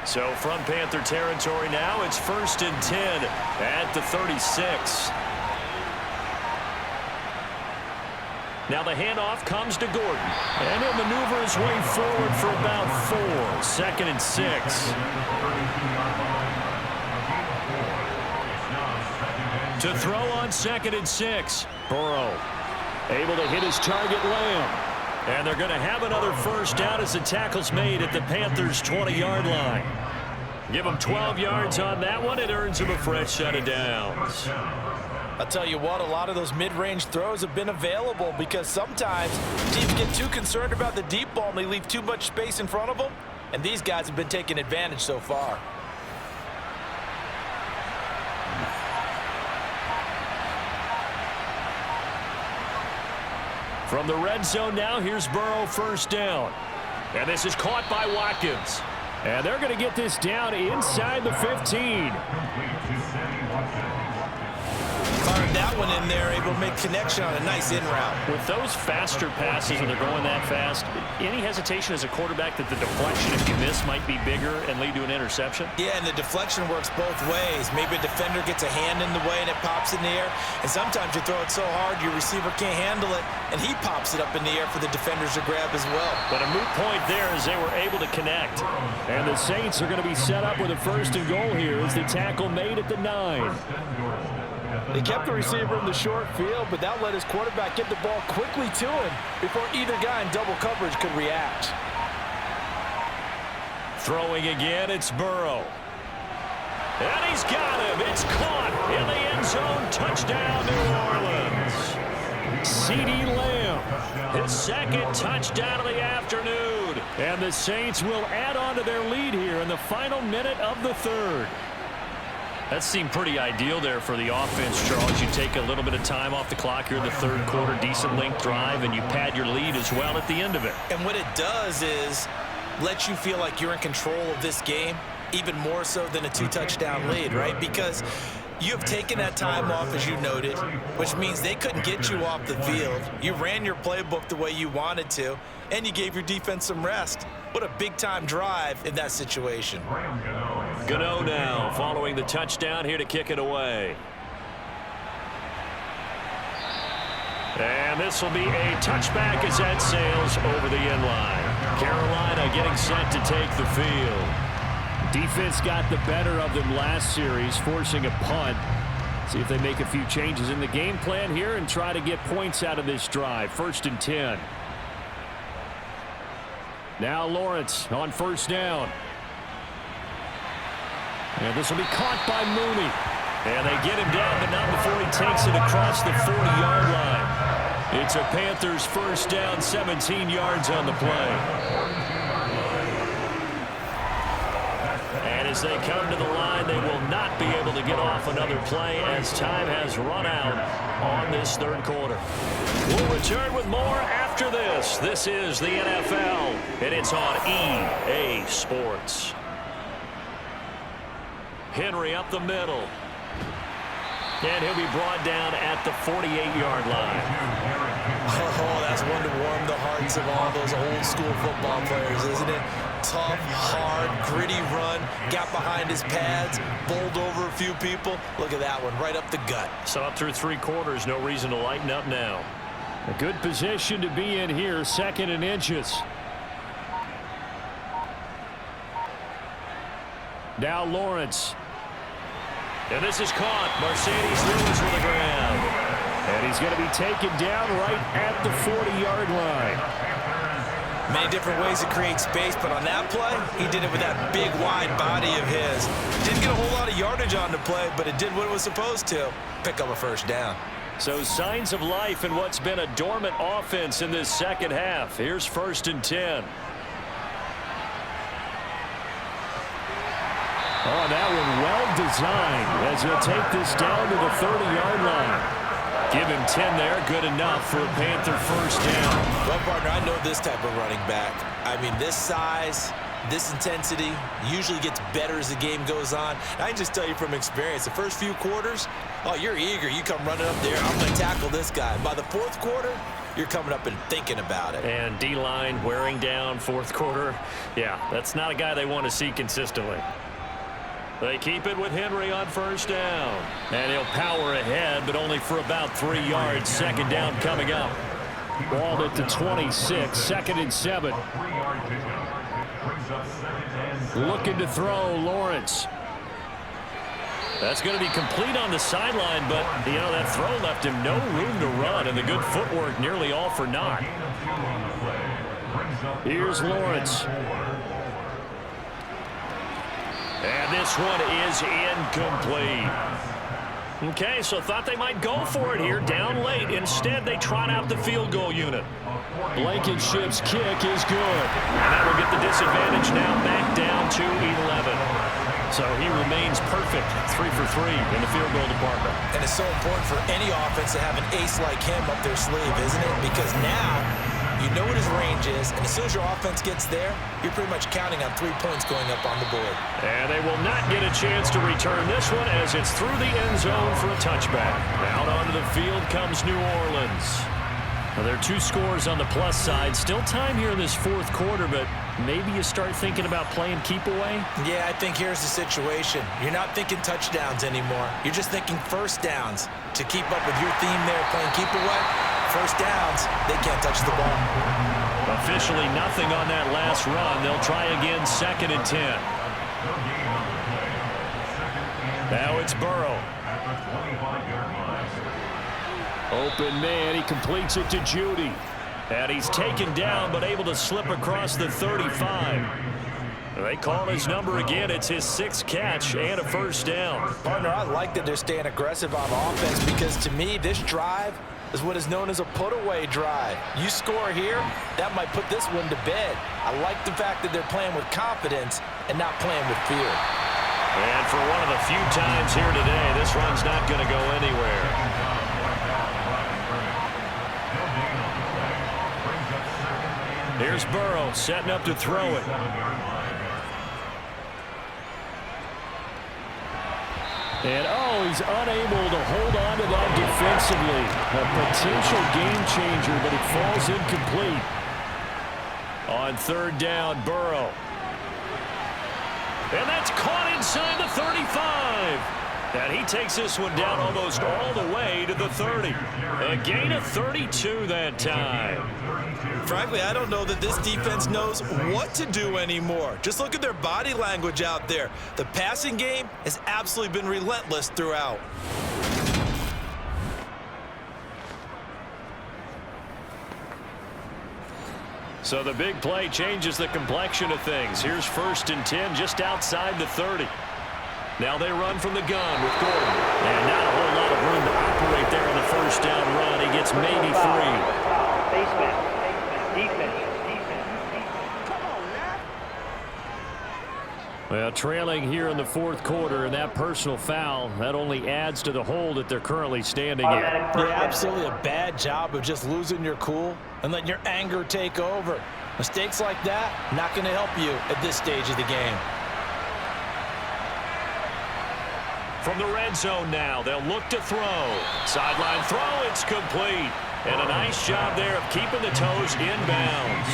So from Panther territory now, it's 1st and 10 at the 36. Now the handoff comes to Gordon. And he'll maneuver his way forward for about 4. 2nd and 6. To throw on 2nd and 6. Burrow able to hit his target, Lamb. And they're going to have another first down as the tackle's made at the Panthers' 20-yard line. Give them 12 yards on that one. It earns them a fresh set of downs. I'll tell you what, a lot of those mid-range throws have been available because sometimes teams get too concerned about the deep ball and they leave too much space in front of them. And these guys have been taking advantage so far. From the red zone now, here's Burrow, first down. And this is caught by Watkins. And they're going to get this down inside the 15. Fired that one in there, able to make connection on a nice in route. With those faster passes and they're going that fast, any hesitation as a quarterback that the deflection, if you miss, might be bigger and lead to an interception? Yeah, and the deflection works both ways. Maybe a defender gets a hand in the way and it pops in the air. And sometimes you throw it so hard your receiver can't handle it, and he pops it up in the air for the defenders to grab as well. But a moot point there as they were able to connect. And the Saints are going to be set up with a 1st and goal here as the tackle made at the 9. They kept the receiver in the short field, but that let his quarterback get the ball quickly to him before either guy in double coverage could react. Throwing again, it's Burrow. And he's got him. It's caught in the end zone. Touchdown, New Orleans. CeeDee Lamb, his 2nd touchdown of the afternoon. And the Saints will add on to their lead here in the final minute of the 3rd. That seemed pretty ideal there for the offense, Charles. You take a little bit of time off the clock here in the 3rd quarter, decent length drive, and you pad your lead as well at the end of it. And what it does is let you feel like you're in control of this game, even more so than a 2-touchdown lead, right? Because you have taken that time off, as you noted, which means they couldn't get you off the field. You ran your playbook the way you wanted to, and you gave your defense some rest. What a big-time drive in that situation. Gano now following the touchdown here to kick it away. And this will be a touchback as that sails over the end line. Carolina getting set to take the field. Defense got the better of them last series, forcing a punt. See if they make a few changes in the game plan here and try to get points out of this drive. 1st and 10. Now Lawrence on 1st down. And this will be caught by Mooney. And they get him down, but not before he takes it across the 40-yard line. It's a Panthers 1st down, 17 yards on the play. And as they come to the line, they will not be able to get off another play as time has run out on this 3rd quarter. We'll return with more after this. This is the NFL, and it's on EA Sports. Henry up the middle. And he'll be brought down at the 48-yard line. Oh, that's one to warm the hearts of all those old-school football players, isn't it? Tough, hard, gritty run, got behind his pads, bowled over a few people. Look at that one, right up the gut. So up through 3 quarters, no reason to lighten up now. A good position to be in here, 2nd and inches. Now Lawrence. And this is caught. Mercedes Lewis with a grab. And he's going to be taken down right at the 40-yard line. Many different ways to create space, but on that play, he did it with that big, wide body of his. Didn't get a whole lot of yardage on the play, but it did what it was supposed to. Pick up a 1st down. So signs of life in what's been a dormant offense in this 2nd half. Here's 1st and 10. Oh, that one well designed as he'll take this down to the 30-yard line. Give him 10 there. Good enough for a Panther 1st down. Well, partner, I know this type of running back. I mean, this size, This intensity usually gets better as the game goes on. I can just tell you from experience, the first few quarters, oh, you're eager. You come running up there, I'm going to tackle this guy. By the fourth quarter, you're coming up and thinking about it. And D-line wearing down fourth quarter. Yeah, that's not a guy they want to see consistently. They keep it with Henry on first down. And he'll power ahead, but only for about 3 yards. Second down coming up. Ball at the 26, 2nd and 7. Looking to throw, Lawrence. That's going to be complete on the sideline, but, you know, that throw left him no room to run, and the good footwork nearly all for naught. Here's Lawrence. And this one is incomplete. Okay, so thought they might go for it here, down late. Instead, they trot out the field goal unit. Blankenship's kick is good. And that will get the disadvantage now back down to 11. So he remains perfect, 3 for 3 in the field goal department. And it's so important for any offense to have an ace like him up their sleeve, isn't it? Because now you know what his range is, and as soon as your offense gets there, you're pretty much counting on 3 points going up on the board. And they will not get a chance to return this one as it's through the end zone for a touchback. Out onto the field comes New Orleans. Well, there are 2 scores on the plus side. Still time here in this fourth quarter, but maybe you start thinking about playing keep away? Yeah, I think here's the situation. You're not thinking touchdowns anymore. You're just thinking first downs. To keep up with your theme there, playing keep away, first downs, they can't touch the ball. Officially nothing on that last run. They'll try again, 2nd and 10. Now it's Burrow. Open man, he completes it to Judy. And he's taken down, but able to slip across the 35. They call his number again. It's his 6th catch and a first down. Partner, I like that they're staying aggressive on offense because to me, this drive is what is known as a put-away drive. You score here, that might put this one to bed. I like the fact that they're playing with confidence and not playing with fear. And for one of the few times here today, this run's not going to go anywhere. Here's Burrow setting up to throw it. And, oh, he's unable to hold on to that defensively. A potential game changer, but it falls incomplete. On 3rd down, Burrow. And that's caught inside the 35. And he takes this one down almost all the way to the 30. A gain of 32 that time. Frankly, I don't know that this defense knows what to do anymore. Just look at their body language out there. The passing game has absolutely been relentless throughout. So the big play changes the complexion of things. Here's 1st and 10 just outside the 30. Now they run from the gun with Gordon. And not a whole lot of room to operate there on the first down run. He gets maybe 3. Well, trailing here in the fourth quarter, and that personal foul, that only adds to the hole that they're currently standing in. Yeah, absolutely a bad job of just losing your cool and letting your anger take over. Mistakes like that, not going to help you at this stage of the game. From the red zone now, they'll look to throw. Sideline throw, it's complete. And a nice job there of keeping the toes inbounds.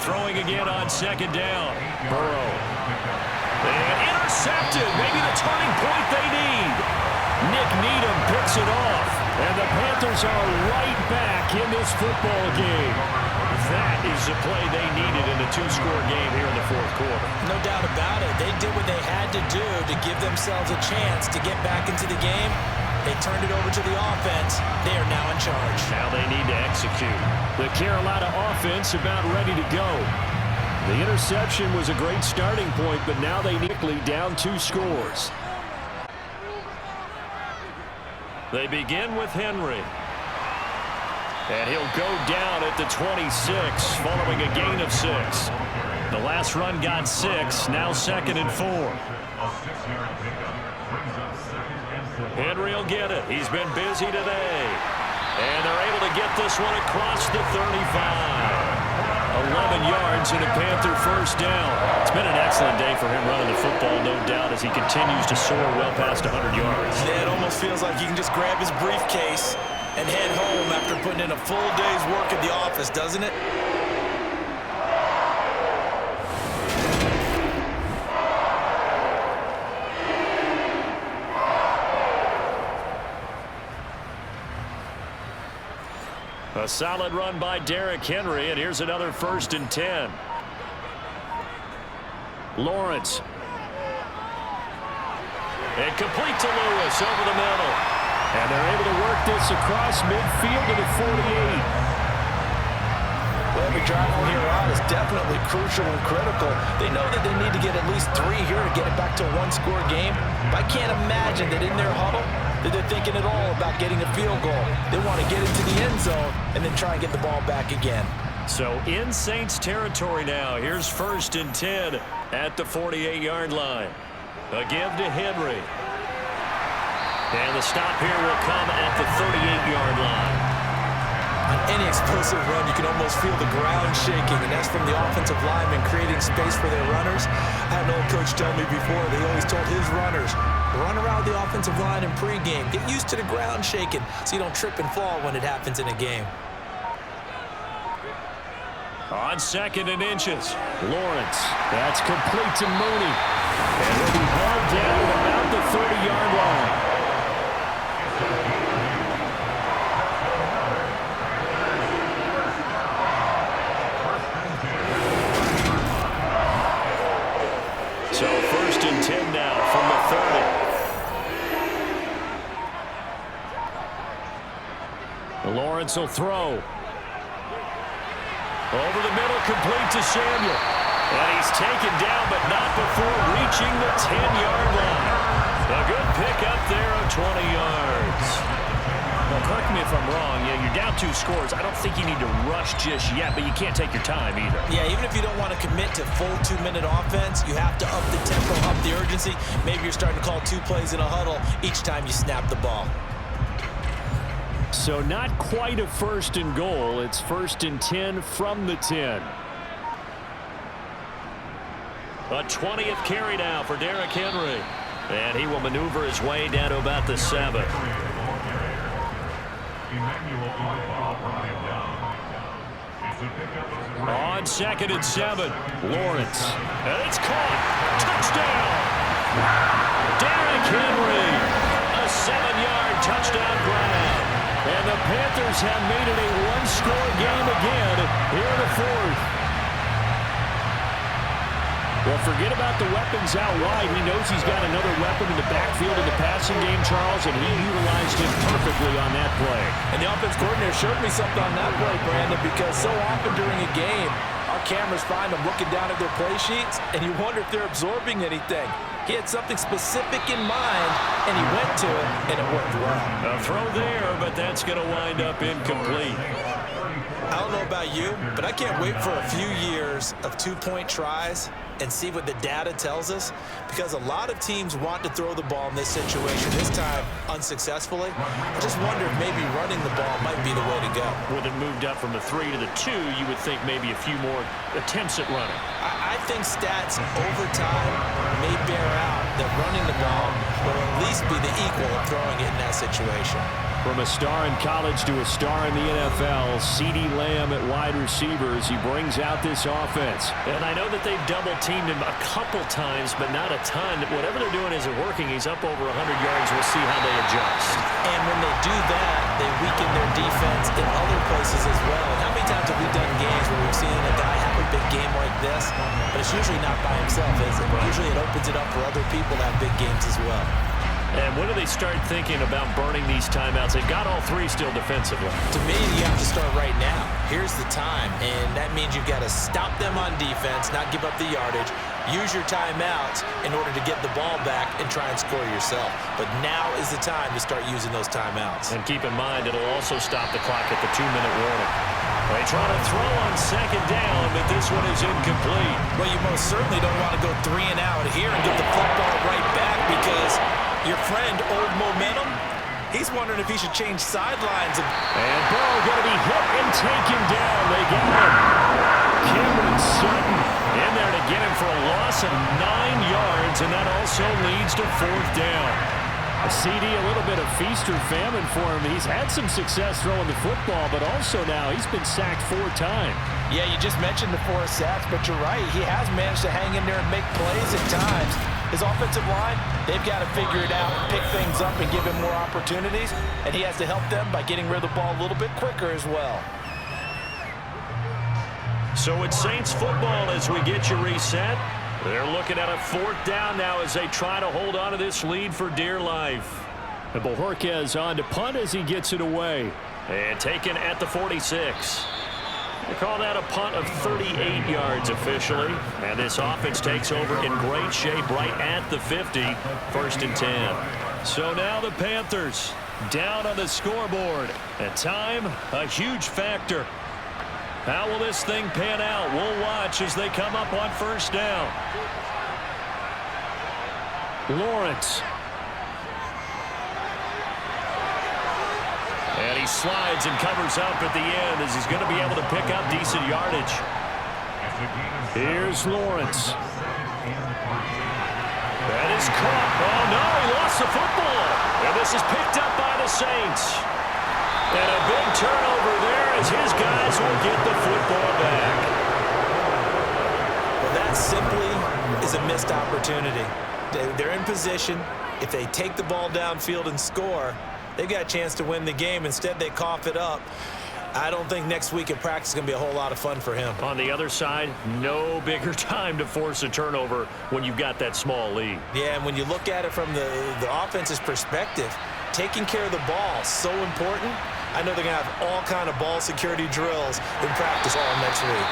Throwing again on 2nd down. Burrow. And intercepted. Maybe the turning point they need. Nick Needham picks it off. And the Panthers are right back in this football game. That is the play they needed in a 2-score game here in the fourth quarter. No doubt about it. They did what they had to do to give themselves a chance to get back into the game. They turned it over to the offense. They are now in charge. Now they need to execute. The Carolina offense about ready to go. The interception was a great starting point, but now they neatly down 2 scores. They begin with Henry. And he'll go down at the 26, following a gain of 6. The last run got 6, now 2nd and 4. Henry will get it. He's been busy today. And they're able to get this one across the 35. 11 yards and a Panther first down. It's been an excellent day for him running the football, no doubt, as he continues to soar well past 100 yards. Yeah, it almost feels like he can just grab his briefcase and head home after putting in a full day's work at the office, doesn't it? A solid run by Derrick Henry, and here's another 1st and 10. Lawrence. And complete to Lewis over the middle. And they're able to work this across midfield to the 48. Well, every drive from here on is definitely crucial and critical. They know that they need to get at least 3 here to get it back to a one-score game. But I can't imagine that in their huddle that they're thinking at all about getting a field goal. They want to get into the end zone and then try and get the ball back again. So in Saints territory now. Here's 1st and 10 at the 48-yard line. A give to Henry. And the stop here will come at the 38-yard line. On any explosive run, you can almost feel the ground shaking, and that's from the offensive linemen creating space for their runners. I had an old coach tell me before, they always told his runners, run around the offensive line in pregame. Get used to the ground shaking so you don't trip and fall when it happens in a game. On 2nd and inches, Lawrence. That's complete to Mooney. And he'll be held down at about the 30-yard line. So 1st and 10 now from the 30. Lawrence will throw. Over the middle, complete to Samuel. And he's taken down, but not before reaching the 10-yard line. A good pick up there of 20 yards. Well, correct me if I'm wrong. Yeah, you're down 2 scores. I don't think you need to rush just yet, but you can't take your time either. Yeah, even if you don't want to commit to full 2-minute offense, you have to up the tempo, up the urgency. Maybe you're starting to call 2 plays in a huddle each time you snap the ball. So not quite a 1st and goal. It's 1st and 10 from the 10. A 20th carry now for Derrick Henry. And he will maneuver his way down to about the 7. On 2nd and 7, Lawrence. And it's caught. Touchdown. Derrick Henry. A 7-yard touchdown grab. And the Panthers have made it a one-score game again here in the 4th. Well, forget about the weapons out wide. He knows he's got another weapon in the backfield in the passing game, Charles, and he utilized him perfectly on that play. And the offense coordinator showed me something on that play, Brandon, because so often during a game, our cameras find them looking down at their play sheets, and you wonder if they're absorbing anything. He had something specific in mind, and he went to it, and it worked well. A throw there, but that's going to wind up incomplete. I don't know about you, but I can't wait for a few years of 2-point tries and see what the data tells us, because a lot of teams want to throw the ball in this situation, this time unsuccessfully. I just wonder if maybe running the ball might be the way to go. With it moved up from the 3 to the 2, you would think maybe a few more attempts at running. I think stats over time may bear out that running the ball will at least be the equal of throwing it in that situation. From a star in college to a star in the NFL, CeeDee Lamb at wide receivers, he brings out this offense. And I know that they've double-teamed him a couple times, but not a ton. Whatever they're doing isn't working. He's up over 100 yards. We'll see how they adjust. And when they do that, they weaken their defense in other places as well. And how many times have we done games where we've seen a guy have a big game like this, but it's usually not by himself, is it? Usually it opens it up for other people to have big games as well. And when do they start thinking about burning these timeouts? They've got all 3 still defensively. To me, you have to start right now. Here's the time, and that means you've got to stop them on defense, not give up the yardage, use your timeouts in order to get the ball back and try and score yourself. But now is the time to start using those timeouts. And keep in mind, it'll also stop the clock at the 2-minute warning. They try to throw on 2nd down, but this one is incomplete. Well, you most certainly don't want to go 3 and out here and get the football right back, because your friend, Old Momentum, he's wondering if he should change sidelines. And Burrow going to be hit and taken down. They got him. Courtland Sutton in there to get him for a loss of 9 yards, and that also leads to 4th down. A CD, a little bit of feast or famine for him. He's had some success throwing the football, but also now he's been sacked 4 times. Yeah, you just mentioned the 4 sacks, but you're right. He has managed to hang in there and make plays at times. His offensive line, they've got to figure it out, pick things up, and give him more opportunities, and he has to help them by getting rid of the ball a little bit quicker as well. So it's Saints football as we get you reset. They're looking at a 4th down now as they try to hold on to this lead for dear life. And Bojorquez on to punt as he gets it away. And taken at the 46. They call that a punt of 38 yards officially. And this offense takes over in great shape right at the 50. 1st and 10. So now the Panthers down on the scoreboard. At time, a huge factor. How will this thing pan out? We'll watch as they come up on 1st down. Lawrence. And he slides and covers up at the end as he's going to be able to pick up decent yardage. Here's Lawrence. That is caught. Oh, no, he lost the football. And this is picked up by the Saints. And a big turnover there as his guys will get the football back. Well, that simply is a missed opportunity. They're in position. If they take the ball downfield and score, they've got a chance to win the game. Instead, they cough it up. I don't think next week in practice is going to be a whole lot of fun for him. On the other side, no bigger time to force a turnover when you've got that small lead. Yeah, and when you look at it from the offense's perspective, taking care of the ball is so important. I know they're going to have all kind of ball security drills in practice all next week.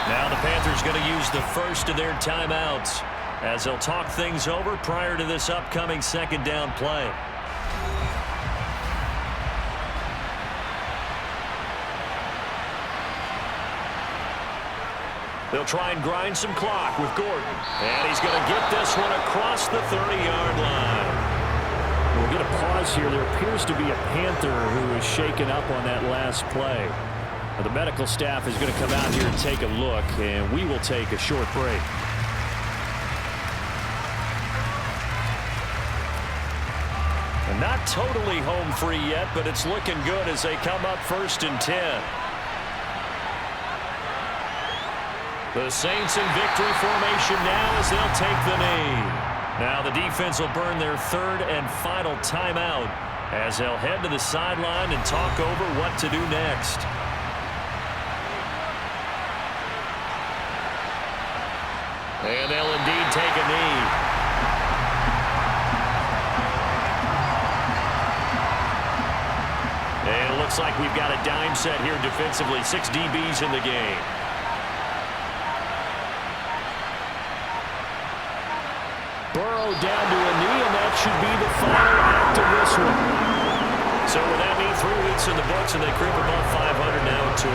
Now the Panthers going to use the first of their timeouts as they'll talk things over prior to this upcoming 2nd down play. They'll try and grind some clock with Gordon. And he's going to get this one across the 30-yard line. We'll get a pause here. There appears to be a Panther who is shaken up on that last play. Now, the medical staff is going to come out here and take a look, and we will take a short break. And not totally home free yet, but it's looking good as they come up 1st and 10. The Saints in victory formation now as they'll take the knee. Now the defense will burn their 3rd and final timeout as they'll head to the sideline and talk over what to do next. And they'll indeed take a knee. And it looks like we've got a dime set here defensively. 6 DBs in the game. Burrow down to a knee, and that should be the final act of this one. So with that knee, 3 weeks in the books, and they creep above 500 now at 2-1.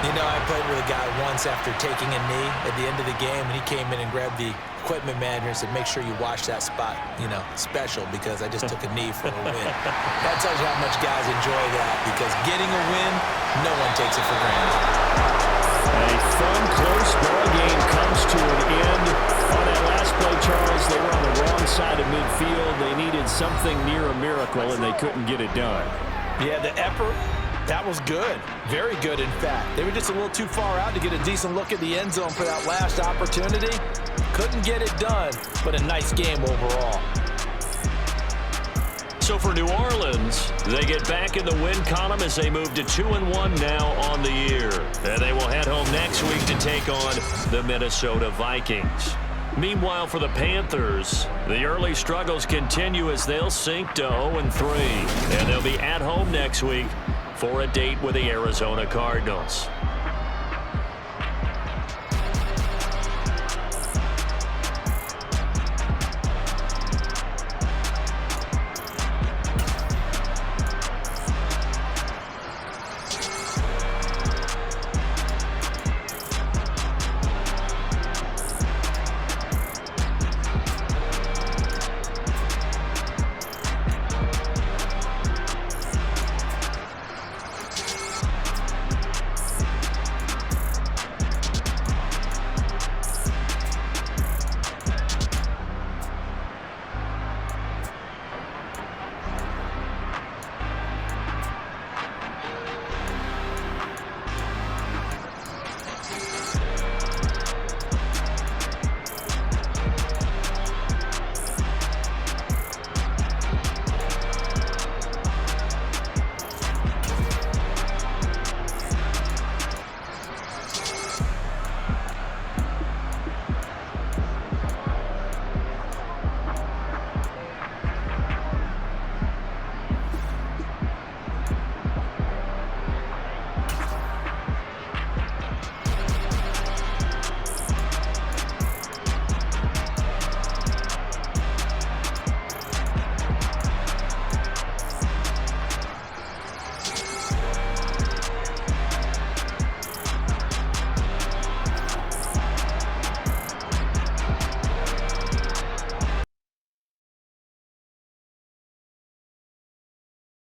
You know, I played with a guy once after taking a knee at the end of the game, and he came in and grabbed the equipment manager and said, make sure you wash that spot, you know, special, because I just took a knee for a win. That tells you how much guys enjoy that, because getting a win, no one takes it for granted. A fun, close ball game comes to an end. On that last play, Charles, they were on the wrong side of midfield. They needed something near a miracle, and they couldn't get it done. Yeah, the effort, that was good. Very good, in fact. They were just a little too far out to get a decent look at the end zone for that last opportunity. Couldn't get it done, but a nice game overall. So for New Orleans, they get back in the win column as they move to 2-1 now on the year. And they will head home next week to take on the Minnesota Vikings. Meanwhile, for the Panthers, the early struggles continue as they'll sink to 0-3. And they'll be at home next week for a date with the Arizona Cardinals.